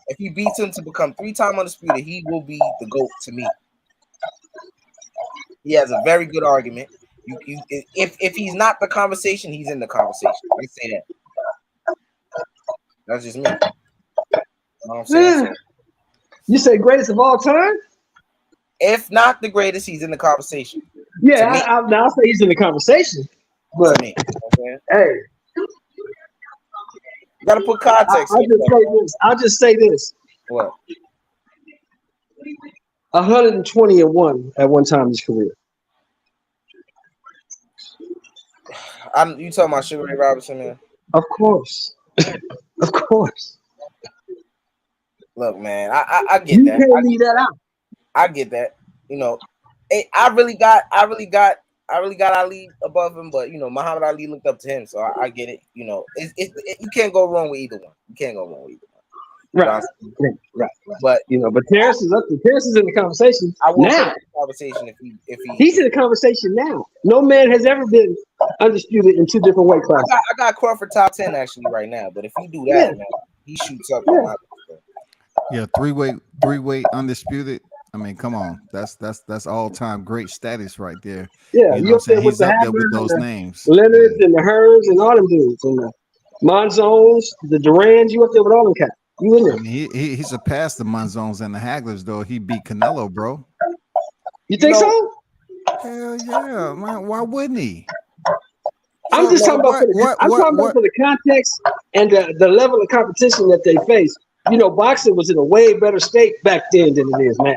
If he beats him to become 3-time undisputed, he will be the GOAT to me. He has a very good argument. If he's not the conversation, he's in the conversation. Let's say that. That's just me. You know what I'm saying? So, you say greatest of all time? If not the greatest, he's in the conversation. Yeah, I'll say he's in the conversation. But me, hey, you gotta put context. I'll just say this. What? 120-1 at one time in his career. You talking about Sugar Ray Robinson, man? Of course. Of course. Look, man, I get You that. can't leave that out. I get that. You know, I really got Ali above him, but you know, Muhammad Ali looked up to him, so I get it. You know, you can't go wrong with either one. You can't go wrong with either one. Right. But you know, but Terence is up. Terence is in the conversation I will now. the conversation if He's in the conversation now. No man has ever been undisputed in two different weight classes. I got Crawford top 10 actually right now, but if you do that, man, he shoots up on my list. Yeah, three-weight undisputed. I mean, come on, that's all-time great status right there. Yeah, you know what I'm saying? He's up there with those names. Leonard and the Hearns and all them dudes, and the Monzones, the Durans. You up there with all them cats. You in there? I mean, he surpassed the Monzones and the Hagglers, though. He beat Canelo, bro. You think so? Hell yeah, man. Why wouldn't he? I'm just talking about for the context and the level of competition that they face. You know, boxing was in a way better state back then than it is now.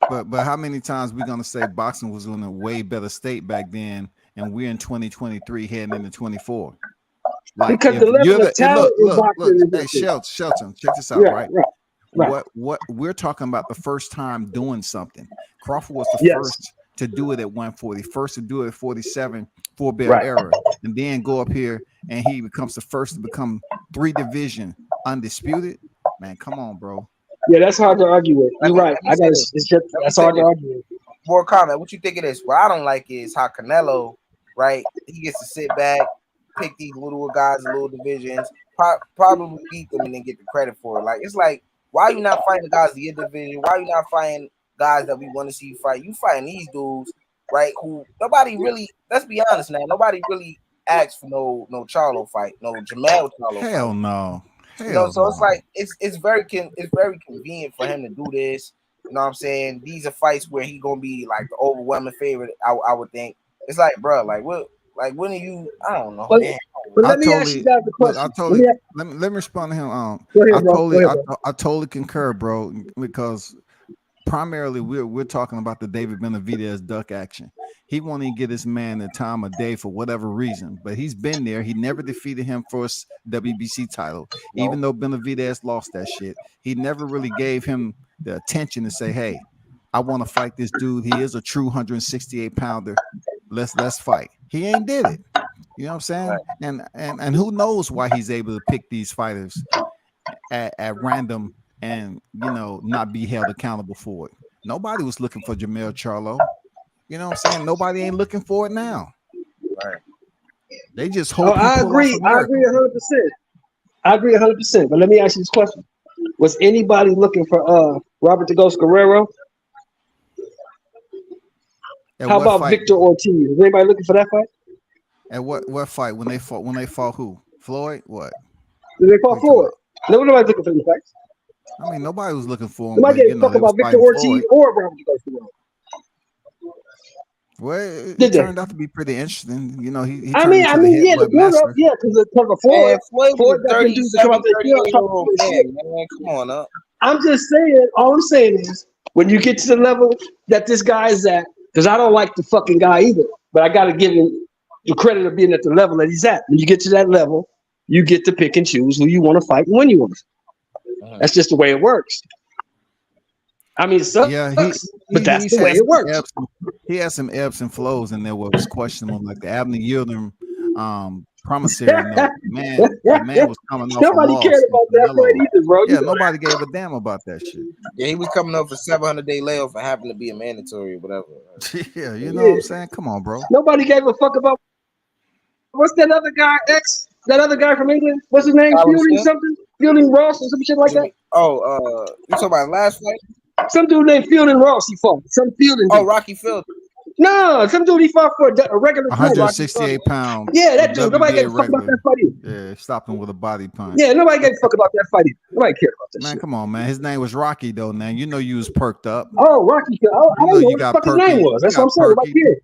But how many times we gonna say boxing was in a way better state back then, and we're in 2023 heading into 24? Like, because the level of talent in boxing is hey, Shelton, check this out, right? What we're talking about the first time doing something. Crawford was the first to do it at 140, first to do it at 47, 4-bell era, and then go up here and he becomes the first to become 3-division undisputed. Man, come on, bro. Yeah, that's hard to argue with. You're right. That's hard to argue with. More comment. What you think of this? What I don't like is how Canelo, right? He gets to sit back, pick these little guys in little divisions, probably beat them, and then get the credit for it. Like, it's like, why are you not fighting the guys in your division? Why are you not fighting guys that we want to see you fight? You fighting these dudes, right? Who nobody really. Let's be honest now. Nobody really asked for no Charlo fight, no Jamal Charlo. Hell no. You know, so it's like it's very convenient for him to do this. You know what I'm saying? These are fights where he gonna be like the overwhelming favorite. I would think it's like, bro, like what? Like when are you? I don't know. But let me ask you guys a question. Let me respond to him. I totally concur, bro, because primarily we're talking about the David Benavidez duck action. He won't even get this man the time of day for whatever reason, but he's been there. He never defeated him for his WBC title, even though Benavidez lost that shit. He never really gave him the attention to say, "Hey, I want to fight this dude. He is a true 168-pounder. Let's fight." He ain't did it. You know what I'm saying? Right. And who knows why he's able to pick these fighters at random and, you know, not be held accountable for it. Nobody was looking for Jamal Charlo. You know what I'm saying? Nobody ain't looking for it now. Right. They just hope. I agree 100%. I agree 100%. But let me ask you this question: was anybody looking for Robert the Ghost Guerrero? How about fight? Victor Ortiz? Was anybody looking for that fight? At what fight? When they fought who? Floyd? What? When they fought Floyd. Nobody's looking for these fights. I mean, nobody was looking for him. Nobody gave a fuck about Victor Ortiz Floyd. Or Robert the Ghost Guerrero. Well, it turned out to be pretty interesting. You know, he I mean, the build up, because Floyd got them dudes to come out there. Man, come on up. I'm just saying, all I'm saying is, when you get to the level that this guy is at, because I don't like the fucking guy either, but I got to give him the credit of being at the level that he's at. When you get to that level, you get to pick and choose who you want to fight and when you want to fight. That's just the way it works. I mean, it sucks, but that's the way it works. He had some ebbs and flows in there what was questionable, like the Abner Yildirim promissory note. The man was coming off. Nobody cared about that fight either, bro. Yeah, nobody gave a damn about that shit. Yeah, he was coming up for 700-day layoff and happened to be a mandatory or whatever. Yeah, you know what I'm saying? Come on, bro. Nobody gave a fuck about. What's that other guy? That other guy from England? What's his name? Fielding Ross or some shit like that. Oh, you talking about last fight? Some dude named Fielding Ross. He fought. Some Fielding. Oh, Rocky Field. No, some dude he fought for a regular 168 pounds. Yeah, that dude. Nobody gave a fuck about that fight either. Yeah, stopped him with a body punch. Yeah, nobody gave a fuck about that fight either. Nobody cared about that. Man, shit. Come on, man. His name was Rocky though. Now you know you was perked up. Oh, Rocky. I don't know what the fuck his name was. That's what I'm saying. Nobody cared.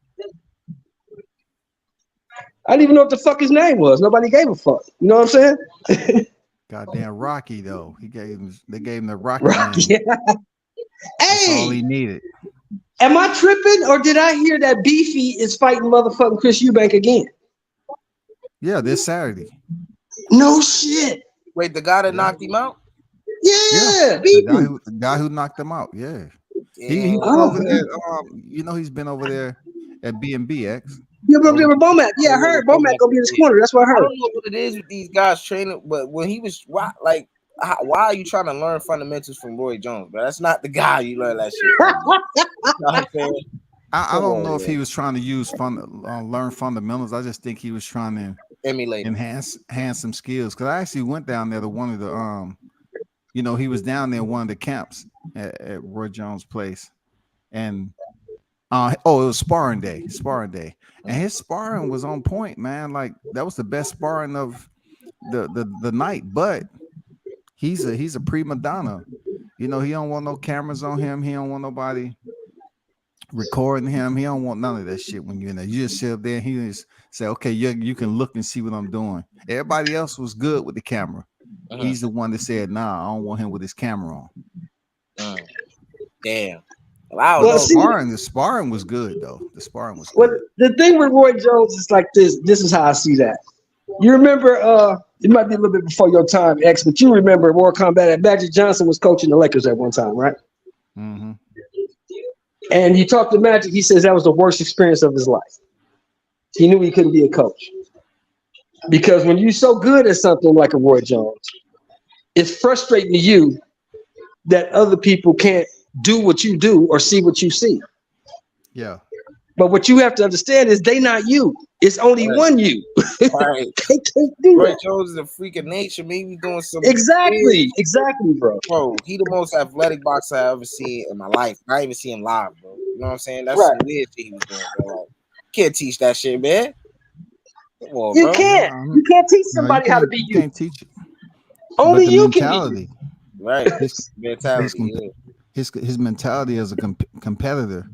I didn't even know what the fuck his name was. Nobody gave a fuck. You know what I'm saying? Goddamn Rocky though. They gave him the Rocky name. Yeah. That's all Hey, he needed. am I tripping or did I hear that Beefy is fighting motherfucking Chris Eubank again? Yeah, this Saturday. No shit. Wait, the guy that Yeah. knocked him out? Yeah, The Beefy. guy who knocked him out. Yeah. Yeah. He's been over there. He's been over there at B&BX. Yeah, but with Bomac. Yeah, I heard Bomac gonna be in his corner. That's what I I heard. don't know what it is with these guys training, but when he was why are you trying to learn fundamentals from Roy Jones? But that's not the guy you learn that shit from. You know what I'm saying? I don't know if he was trying to learn fundamentals. I just think he was trying to Emulate. enhance some skills. Because I actually went down there to one of the he was down there one of the camps at Roy Jones' place, and it was sparring day, and his sparring was on point, man. Like that was the best sparring of the night. But he's a prima donna. He don't want no cameras on him. He don't want nobody recording him. He don't want none of that shit when you're in there. You just sit up there and he just say, okay, you can look and see what I'm doing. Everybody else was good with the camera. He's the one that said, nah, I don't want him with his camera on. Damn. Well, the sparring was good though. The sparring was good. Well, the thing with Roy Jones is like this. This is how I see that. You remember, it might be a little bit before your time, X, but you remember Mortal Kombat that Magic Johnson was coaching the Lakers at one time, right? Mm-hmm. And you talked to Magic, he says that was the worst experience of his life. He knew he couldn't be a coach. Because when you're so good at something like a Roy Jones, it's frustrating to you that other people can't do what you do or see what you see. Yeah. But what you have to understand is they not you. It's only one you. Right. They can't do Roy that. Jones is a freak of nature. Maybe doing some Exactly, bro. Bro, he the most athletic boxer I ever seen in my life. I even see him live, bro. You know what I'm saying? That's some weird shit he was doing, bro. Like, can't teach that shit, man. Come on, You bro. can't. You can't teach somebody how to be you. You can't teach it. Only but the you mentality, can be. Right. His mentality. His mentality as a competitor.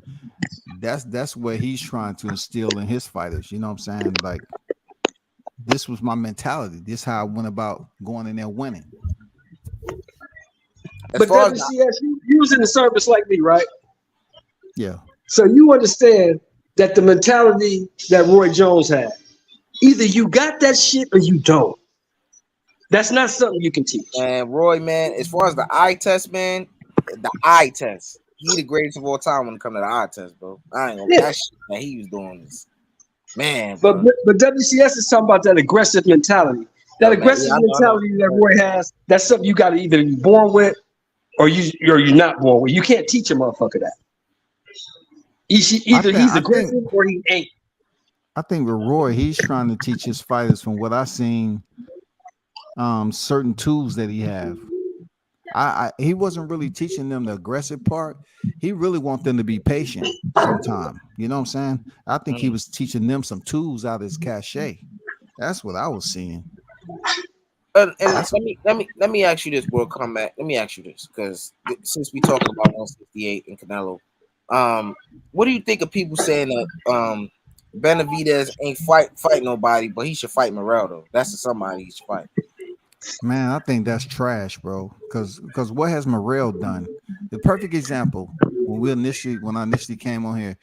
That's what he's trying to instill in his fighters. You know what I'm saying? Like, this was my mentality. This is how I went about going in there winning. But WCS, you was in the service like me, right? Yeah. So you understand that the mentality that Roy Jones had, either you got that shit or you don't. That's not something you can teach. And Roy, man, as far as the eye test, man, the eye test, he the greatest of all time when it comes to the eye test, bro. I ain't gonna that shit that he was doing this. Man, but WCS is talking about that aggressive mentality. That aggressive mentality that Roy has, that's something you got to either be born with or you're not born with. You can't teach a motherfucker that. Either he's aggressive or he ain't. I think with Roy, he's trying to teach his fighters, from what I've seen, certain tools that he have. He wasn't really teaching them the aggressive part. He really wants them to be patient sometime. You know what I'm saying? I think he was teaching them some tools out of his cachet. That's what I was seeing. And let me ask you this, bro. Come back. Let me ask you this, because since we talking about 168 and Canelo, what do you think of people saying that Benavidez ain't fight nobody, but he should fight Morrell though? That's somebody he should fight. Man, I think that's trash, bro. Because what has Morrell done? The perfect example, when I initially came on here,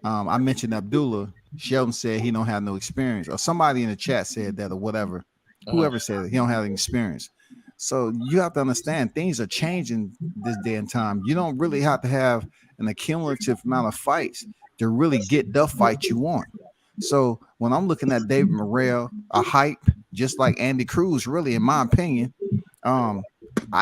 I mentioned Abdullah. Sheldon said he don't have no experience, or somebody in the chat said that, or whatever. Whoever said it, he don't have any experience. So you have to understand, things are changing this day and time. You don't really have to have an accumulative amount of fights to really get the fight you want. So when I'm looking at David Morrell, a hype, just like Andy Cruz, really, in my opinion,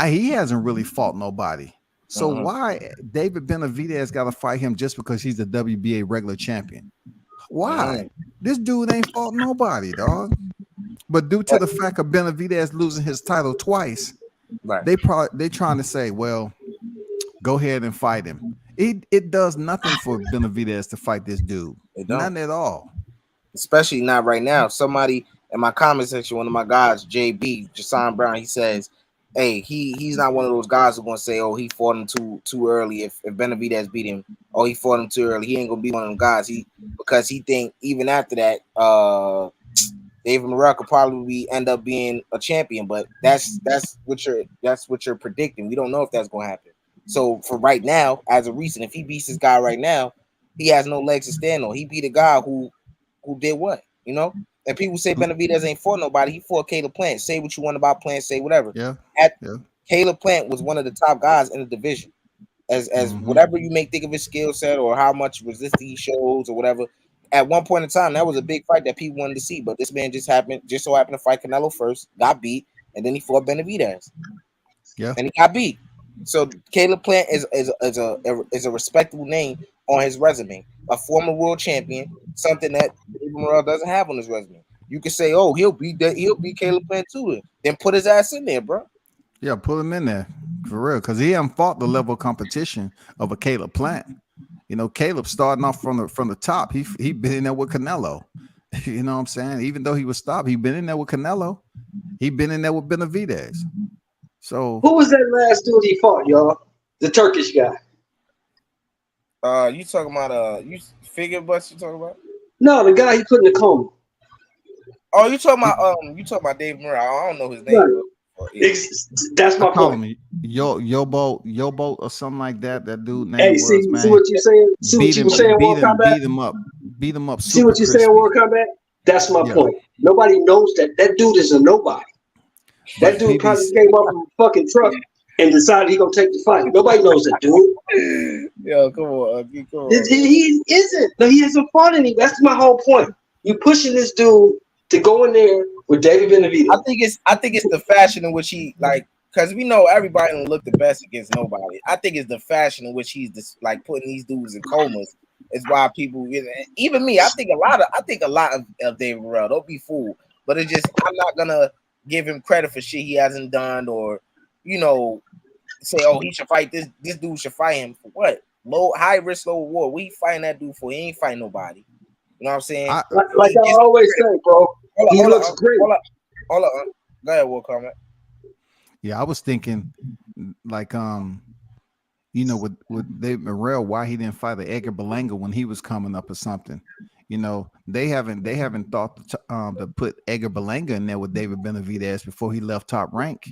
he hasn't really fought nobody. So why David Benavidez got to fight him just because he's the WBA regular champion? Why? This dude ain't fought nobody, dog. But due to the fact of Benavidez losing his title twice, they trying to say, well, go ahead and fight him. It does nothing for Benavidez to fight this dude. None at all. Especially not right now. Somebody in my comment section, one of my guys, JB, Jason Brown, he says, hey, he's not one of those guys who gonna say, oh, he fought him too early. If Benavidez beat him, oh, he fought him too early. He ain't gonna be one of them guys. Because he think even after that, David Morrell could probably end up being a champion. But that's what you're predicting. We don't know if that's gonna happen. So for right now, as a recent, if he beats this guy right now, he has no legs to stand on. He beat a guy who did what, you know? And people say Benavidez ain't fought nobody. He fought Caleb Plant. Say what you want about Plant, say whatever. Yeah. Caleb Plant was one of the top guys in the division. As whatever you may think of his skill set or how much resistance he shows or whatever. At one point in time, that was a big fight that people wanted to see. But this man just so happened to fight Canelo first, got beat, and then he fought Benavidez. Yeah. And he got beat. So Caleb Plant is a respectable name on his resume. A former world champion, something that David Morrell doesn't have on his resume. You can say, "Oh, he'll beat Caleb Plant too." Then put his ass in there, bro. Yeah, put him in there for real, because he hasn't fought the level of competition of a Caleb Plant. You know, Caleb starting off from the top. He been in there with Canelo. You know what I'm saying? Even though he was stopped, he been in there with Canelo. He been in there with Benavidez. So who was that last dude he fought, y'all? The Turkish guy. You talking about you figure bust? You talking about? No, the guy he put in the coma. Oh, you talking about Dave Murray? I don't know his name. Right. That's my call point. him Yobo or something like that. That dude name Hey, was, see man. what you're saying? See what you were saying, World Combat? Beat him up. See what you're saying, World Combat? That's my point. Nobody knows that dude is a nobody. That dude probably came up from a fucking truck and decided he gonna take the fight. Nobody knows that dude. Yo, come on. He isn't. No, he hasn't fought any. That's my whole point. You pushing this dude to go in there with David Benavidez. I think it's the fashion in which he because we know everybody don't look the best against nobody. I think it's the fashion in which he's just putting these dudes in comas. Is why people, even me, I think a lot of David Morrell. Don't be fooled. But it's just I'm not gonna give him credit for shit he hasn't done, or say, oh, he should fight this dude should fight him for what? High risk, low reward. What he fighting that dude for? He ain't fighting nobody. You know what I'm saying? Like I always say, bro. He looks great. Hold on. Go ahead, Will comment. Yeah, I was thinking with David Morrell, why he didn't fight Edgar Berlanga when he was coming up or something. You know, they haven't thought to put Edgar Berlanga in there with David Benavidez before he left Top Rank.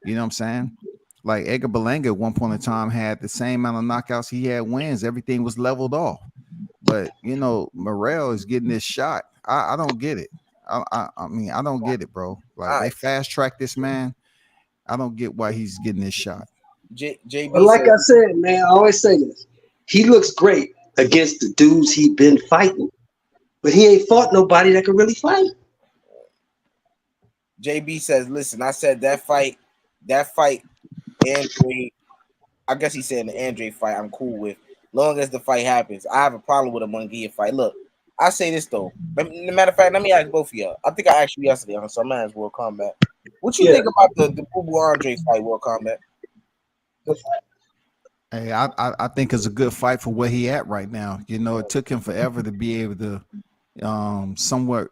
You know what I'm saying? Like Edgar Berlanga at one point in time had the same amount of knockouts he had wins. Everything was leveled off. But Morrell is getting this shot. I don't get it. I mean, I don't get it, bro. Like they fast track this man. I don't get why he's getting this shot. But like I said, man, I always say this. He looks great against the dudes he been fighting, but he ain't fought nobody that can really fight. JB says, "Listen, I said that fight, Andre. I guess he said the Andre fight. I'm cool with, long as the fight happens. I have a problem with a Munguia fight. Look, I say this though. Matter of fact, let me ask both of y'all. I think I asked you yesterday on some man's World Combat. What you think about the Boo Andre fight, World Combat? Hey, I think it's a good fight for where he at right now. It took him forever to be able to somewhat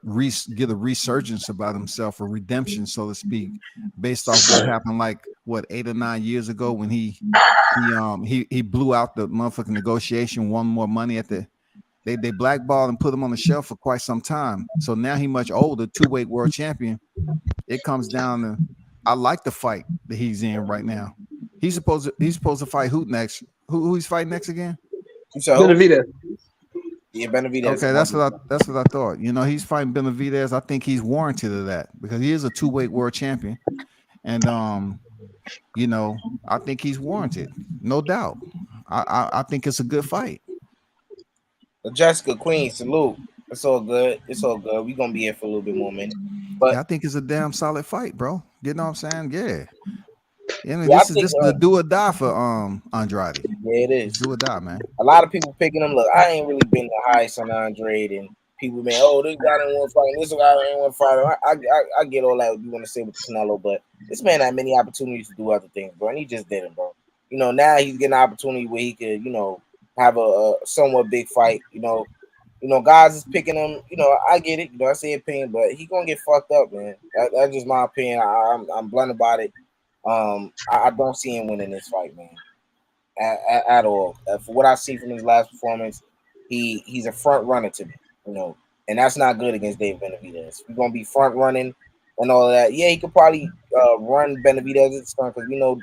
get a resurgence about himself, or redemption, so to speak, based off what happened 8 or 9 years ago when he blew out the motherfucking negotiation, won more money they blackballed and put him on the shelf for quite some time. So now he much older, 2-weight world champion. It comes down to, I like the fight that he's in right now. He's supposed to fight who next? Who he's fighting next again? Benavidez. Yeah, Benavidez. Okay, that's what I thought. He's fighting Benavidez. I think he's warranted of that because he is a 2-weight world champion, and I think he's warranted, no doubt. I think it's a good fight. Jessica Queen, salute. It's all good. We're gonna be here for a little bit more minutes. But I think it's a damn solid fight, bro. You know what I'm saying? Yeah. This is the do or die for Andrade. Yeah, it is. Do or die, man. A lot of people picking him. Look, I ain't really been the highest on Andrade, and people been, this guy didn't want to fight, this guy didn't want to fight. I get all that you want to say with Canelo, but this man had many opportunities to do other things, bro, and he just didn't, bro. Now he's getting an opportunity where he could, have a somewhat big fight. Guys is picking him. I get it. I say opinion, but he gonna get fucked up, man. That's just my opinion. I'm blunt about it. I don't see him winning this fight, man, at all. For what I see from his last performance, he's a front runner to me, and that's not good against David Benavidez. We're gonna be front running and all of that. Yeah, he could probably run Benavidez at this time because we know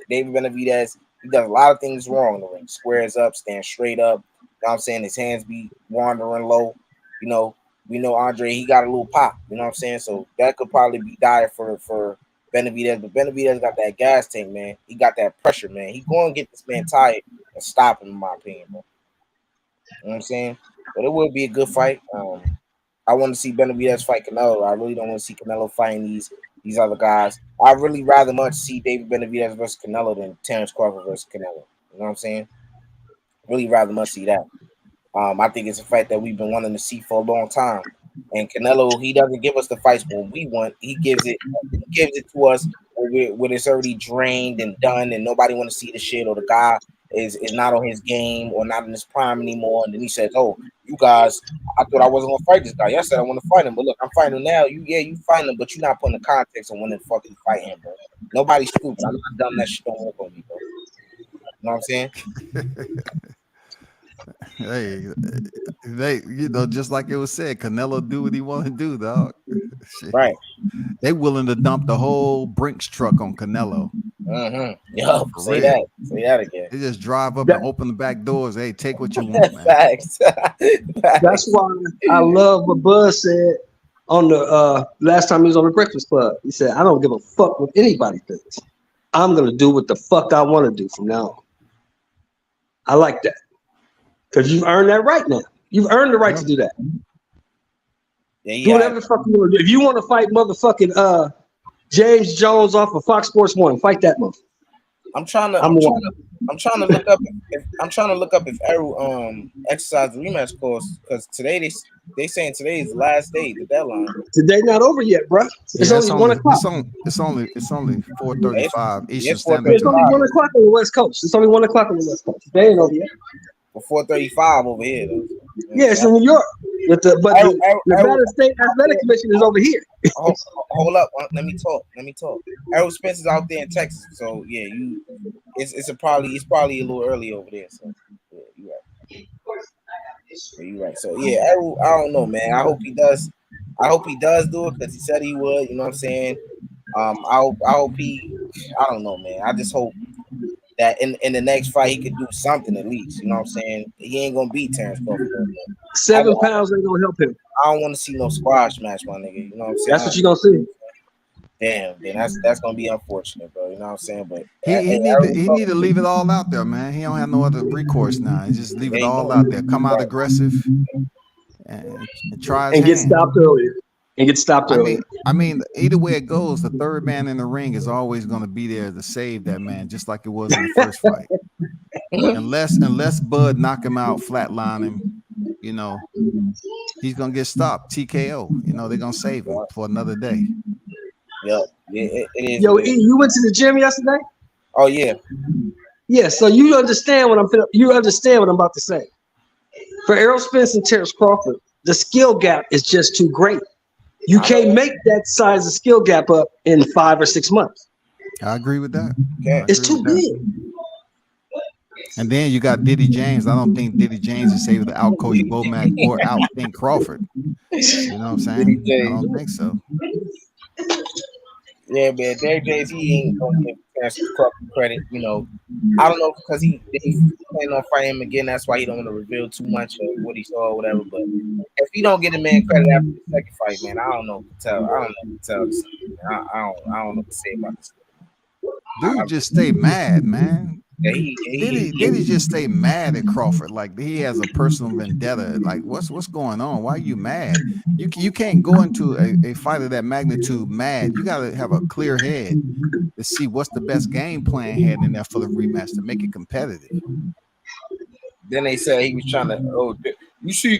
David Benavidez He does a lot of things wrong in the ring. Squares up, stands straight up. You know what I'm saying? His hands be wandering low. You know, we know Andre, he got a little pop. You know what I'm saying? So that could probably be dire for Benavidez. But Benavidez got that gas tank, man. He got that pressure, man. He going to get this man tired and stop him, in my opinion, bro. You know what I'm saying? But it would be a good fight. I want to see Benavidez fight Canelo. I really don't want to see Canelo fighting these other guys. I really rather much see David Benavidez versus Canelo than Terence Crawford versus Canelo. You know what I'm saying? Really rather much see that. I think it's a fight that we've been wanting to see for a long time. And Canelo, he doesn't give us the fights when we want. He gives it to us when it's already drained and done, and nobody want to see the shit, or the guy is not on his game or not in his prime anymore. And then he says, "Oh, you guys, I thought I wasn't gonna fight this guy. Y'all said I want to fight him, but look, I'm fighting him now. You fight him, but you're not putting the context on when the fuck you fight him, bro. Nobody's stupid. I'm not dumb. That shit don't work on me, bro. You know what I'm saying?" Hey, they, just like it was said, Canelo do what he want to do, dog. Shit. Right. They willing to dump the whole Brinks truck on Canelo. Yo, say that again. They just drive up and open the back doors. Hey, take what you want, man. Facts. That's why I love what Buzz said on the last time he was on the Breakfast Club. He said, "I don't give a fuck what anybody thinks. I'm gonna do what the fuck I want to do from now on." I like that. Because you've earned that right now. You've earned the right to do that. Yeah, do whatever the fuck you want to do. If you want to fight motherfucking James Jones off of Fox Sports 1, fight that motherfucker. I'm trying to look up if Errol exercised the rematch course, because today they saying today is the last day, the deadline. Today not over yet, bro. It's only 1 o'clock. It's only 4:35 Eastern It's Standard It's only 1 o'clock on the West Coast. It's only 1 o'clock on the West Coast. They ain't over yet. For 4:35 over here, though. Yeah, it's in New York. But the Nevada State Athletic Commission is over here. Hold up, let me talk. Errol Spence is out there in Texas, so yeah, it's probably a little early over there. So yeah, you're right. So yeah, Errol, I don't know, man. I hope he does do it, because he said he would. You know what I'm saying? I hope he. I don't know, man. I just hope that in the next fight he could do something at least. You know what I'm saying? He ain't gonna beat Terence Crawford. 7 pounds ain't gonna help him. I don't want to see no squash match, my nigga. You know what I'm saying? That's what you gonna see. Damn, then that's gonna be unfortunate, bro. You know what I'm saying? But he need to leave it all out there, man. He don't have no other recourse now. He just leave it all out there. Come out aggressive and try his and get stopped earlier. I mean, either way it goes, the third man in the ring is always going to be there to save that man, just like it was in the first fight. Unless Bud knock him out, flatline him, he's gonna get stopped. TKO. They're gonna save him for another day. Yep. It is. Yo, E, you went to the gym yesterday? Oh yeah. Yeah. So you understand what I'm about to say. For Errol Spence and Terence Crawford, the skill gap is just too great. You can't make that size of skill gap up in 5 or 6 months. I agree with that. It's too big. And then you got Diddy James. I don't think Diddy James is able to outcoach Bomac or outthink Crawford. You know what I'm saying? I don't think so. Yeah, man. Derrick James, he ain't gonna give Terence Crawford credit. I don't know, because he planning on fighting him again. That's why he don't want to reveal too much of what he saw or whatever. But if he don't get a man credit after the second fight, man, I don't know what to tell. I don't know what to say about this. Dude, just stay mad, man. Yeah, Diddy just stay mad at Crawford, like he has a personal vendetta. Like, what's going on? Why are you mad? You can't go into a fight of that magnitude mad. You got to have a clear head to see what's the best game plan heading in there for the rematch to make it competitive. Then they said he was trying to. You see,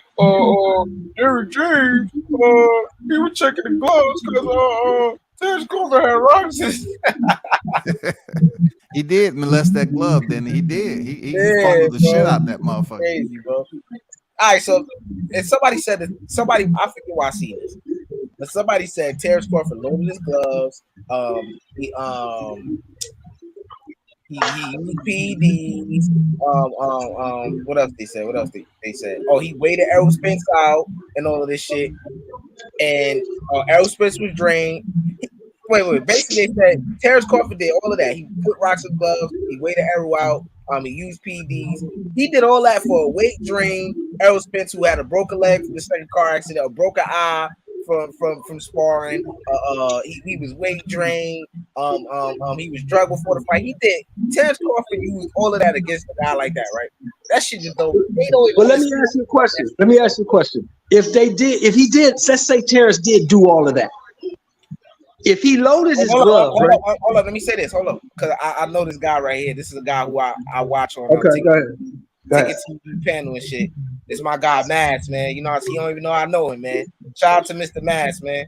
Derrick James, he was checking the gloves because Terence Crawford had roses. He did molest that glove, then he did. He fumbled the shit out that motherfucker. Crazy, bro. All right, so and somebody said that I forget why I see this, but somebody said Terence Crawford loaded his gloves. He used PEDs. What else they said? They said? Oh, he waited Errol Spence out and all of this shit. And Errol Spence was drained. Wait. Basically, they said Terence Crawford did all of that. He put rocks in gloves. He weighed the arrow out. He used PEDs. He did all that for a weight drain. Errol Spence, who had a broken leg from the second car accident, a broken eye from sparring. He was weight drained. He was drugged before the fight. He did. Terence Crawford used all of that against a guy like that, right? That shit just don't. They don't even. Well, let me ask you a question. If he did, let's say Terence did do all of that. If he loaded his gloves, right? Hold on. Let me say this. Hold on, because I know this guy right here. This is a guy who I watch on. Okay, go ahead. Ticket TV panel and shit. This is my guy Mass, man. You know, he don't even know I know him, man. Shout out to Mr. Mass, man.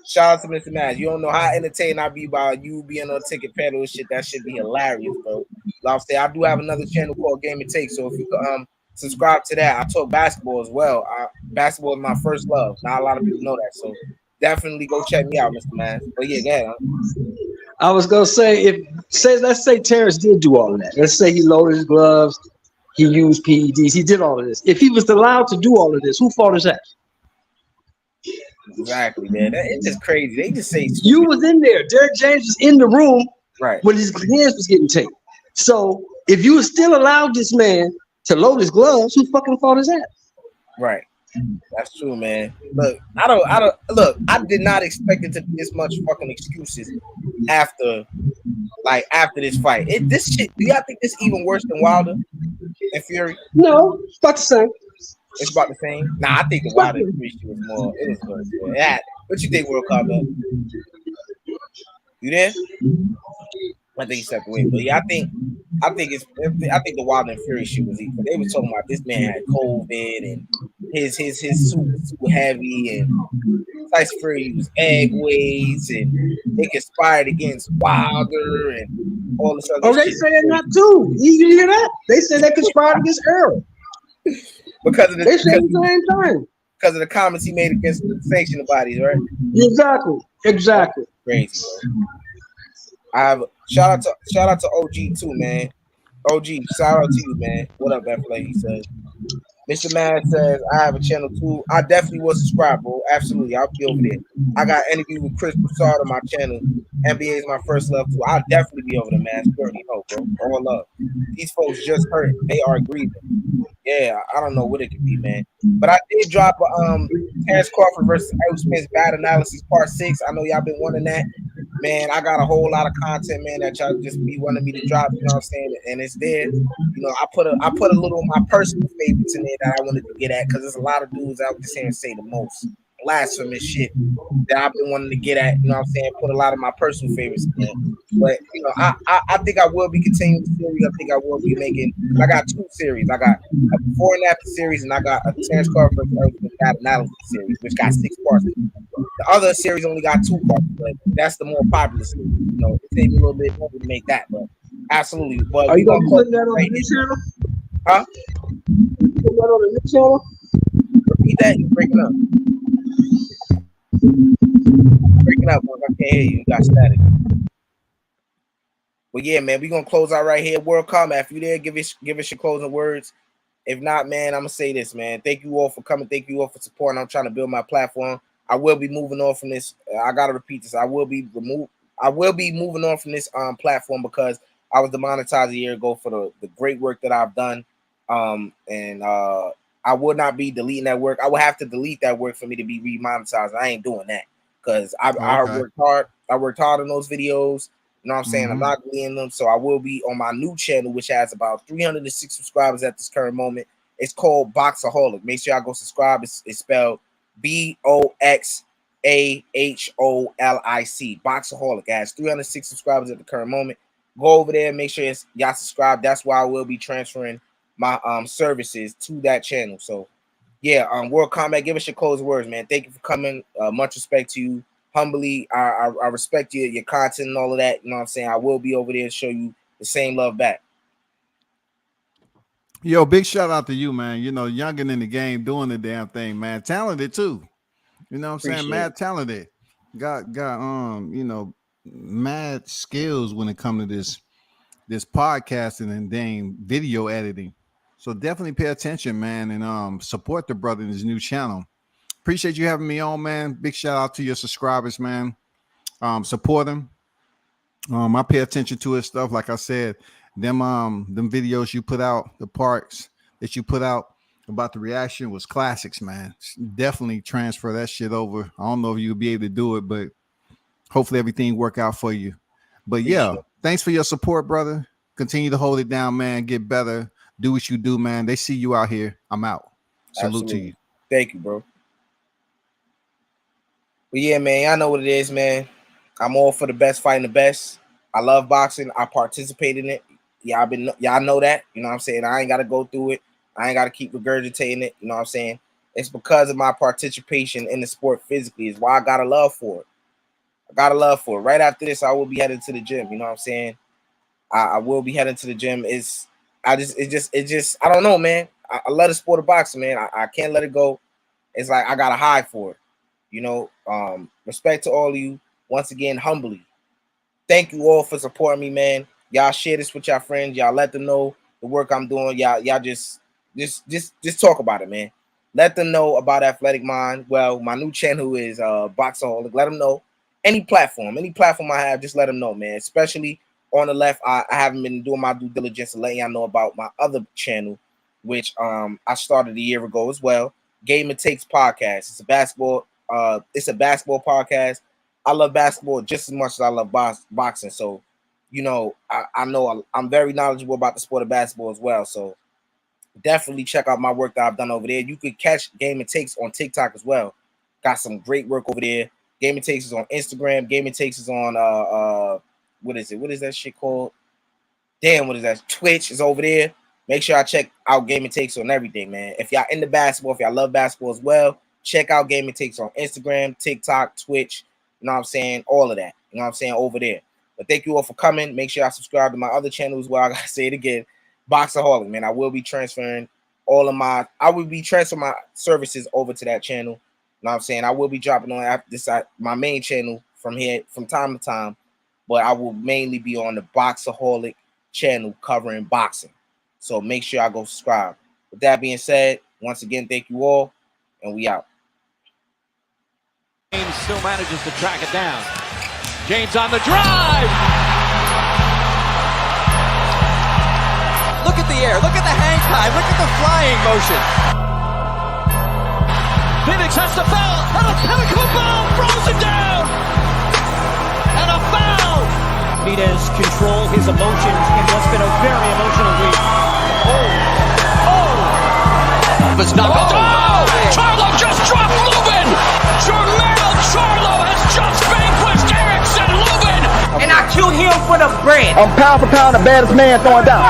Shout out to Mr. Mass. You don't know how entertained I be by you being on ticket panel and shit. That should be hilarious, bro. Like I say, I do have another channel called Game and Take. So if you could subscribe to that, I talk basketball as well. Basketball is my first love. Not a lot of people know that, so definitely go check me out, Mr. Mass. But yeah, go ahead. I was gonna say, let's say Terence did do all of that. Let's say he loaded his gloves, he used PEDs, he did all of this. If he was allowed to do all of this, who fought his ass? Exactly, man. It's just crazy. They just say you was in there. Derek James was in the room, right, when his hands was getting taken. So if you still allowed this man to load his gloves, who fucking fought his ass? Right. That's true, man. Look, I did not expect it to be this much fucking excuses after this fight. This shit, do y'all think this even worse than Wilder and Fury? No, it's about the same. It's about the same. Nah, I think the Wilder and Fury shit was more. It was worse. Yeah. What you think, World Cup, man? You there? I think he stepped away, but yeah, I think the Wilder and Fury shit was equal. They were talking about this man had COVID and his suit was too heavy, and Tyson Fury was egg weights, and they conspired against Wilder and all this other. Oh, they saying that too. You hear that? They said they conspired against Errol because of the same thing. Because of the comments he made against the sanctioned bodies, right? Exactly. Crazy, bro. I have shout out to OG too, man. OG, shout out to you, man. What up, F-Play? He says. Mr. Man says, I have a channel too. I definitely will subscribe, bro. Absolutely. I'll be over there. I got an interview with Chris Broussard on my channel. NBA is my first love too. I'll definitely be over there, man. You already know, bro. All love. These folks just hurt. They are grieving. Yeah, I don't know what it could be, man. But I did drop Terence Crawford versus Errol Spence bad analysis part 6. I know y'all been wanting that. Man, I got a whole lot of content, man, that y'all just be wanting me to drop, you know what I'm saying? And it's there. You know, I put a little of my personal favorites in there that I wanted to get at, because there's a lot of dudes out there saying say the most blasphemous shit that I've been wanting to get at, you know what I'm saying? Put a lot of my personal favorites in there. But, you know, I think I will be continuing the series. I think I will be making, I got 2 series. I got a before and after series, and I got a Terence Crawford bad analysis series, which got 6 parts. The other series only got 2 parts, but that's the more popular series. You know, it takes me a little bit longer to make that, but absolutely. But are you gonna put that on the new channel? Huh? You put that on the new channel? Repeat that. You're breaking up. Breaking up, I can't hear you. You got static. But yeah, man, we're gonna close out right here. World Combat, if you there, give us your closing words. If not, man, I'm gonna say this, man. Thank you all for coming. Thank you all for supporting. I'm trying to build my platform. I will be moving on from this. I gotta repeat this. I will be moving on from this platform because I was demonetized a year ago for the great work that I've done. I would not be deleting that work. I would have to delete that work for me to be remonetized. I ain't doing that because I worked hard. I worked hard on those videos. You know what I'm saying? I'm not deleting them. So I will be on my new channel, which has about 306 subscribers at this current moment. It's called Boxaholic. Make sure y'all go subscribe. It's spelled BOXAHOLIC. Boxaholic. It has 306 subscribers at the current moment. Go over there. Make sure y'all subscribe. That's why I will be transferring my services to that channel. So yeah, World Combat, give us your closing words, man. Thank you for coming. Much respect to you. Humbly, I respect your content and all of that. You know what I'm saying? I will be over there to show you the same love back. Yo, big shout out to you, man. You know, youngin' in the game, doing the damn thing, man. Talented too. You know what I'm saying? Mad talented. Got you know, mad skills when it comes to this podcasting and dang video editing. So definitely pay attention, man, and support the brother in his new channel. Appreciate you having me on, man. Big shout out to your subscribers, man. Support him. I pay attention to his stuff. Like I said, them videos you put out, the parts that you put out about the reaction was classics, man. Definitely transfer that shit over. I don't know if you'll be able to do it, but hopefully everything work out for you. But yeah, thanks for your support, brother. Continue to hold it down, man. Get better. Do what you do, man. They see you out here. I'm out. Salute to you. Thank you, bro. But yeah, man, I know what it is, man. I'm all for the best fighting the best. I love boxing. I participate in it. Y'all know that. You know what I'm saying? I ain't got to go through it. I ain't got to keep regurgitating it. You know what I'm saying? It's because of my participation in the sport physically is why I got a love for it. I got a love for it. Right after this, I will be headed to the gym. You know what I'm saying? I will be heading to the gym. I don't know, man. I love the sport of boxing, man. I can't let it go. It's like I got to hide for it. You know, respect to all of you. Once again, humbly, thank you all for supporting me, man. Y'all share this with y'all friends. Y'all let them know the work I'm doing. Y'all just talk about it, man. Let them know about Athletic Mind. Well, my new channel is Boxaholic. Let them know. Any platform I have, just let them know, man. Especially on the left, I haven't been doing my due diligence to letting y'all know about my other channel, which I started a year ago as well. Game It Takes podcast. It's a basketball podcast. I love basketball just as much as I love boxing. So, you know, I know I'm very knowledgeable about the sport of basketball as well. So definitely check out my work that I've done over there. You could catch Game It Takes on TikTok as well. Got some great work over there. Game It Takes is on Instagram. Game It Takes is on what is it? What is that shit called? Damn, what is that? Twitch is over there. Make sure I check out Game It Takes on everything, man. If y'all into basketball, if y'all love basketball as well, check out Game It Takes on Instagram, TikTok, Twitch. You know what I'm saying? All of that. You know what I'm saying? Over there. But thank you all for coming. Make sure y'all subscribe to my other channel as well. I gotta say it again. Boxaholic, man. I will be transferring my services over to that channel. You know what I'm saying? I will be dropping on after this my main channel from here from time to time. But I will mainly be on the Boxaholic channel covering boxing. So make sure y'all go subscribe. With that being said, once again, thank you all, and we out. James still manages to track it down. James on the drive. Look at the air. Look at the hang time. Look at the flying motion. Phoenix has to foul. And a pinnacle ball throws it down. And a foul. Benavidez control his emotions in what's been a very emotional week. It's knuckles. Charlo just dropped Lubin. Charlo has just vanquished Terence and Lubin. And I killed him for the bread. I'm pound for pound the baddest man throwing down.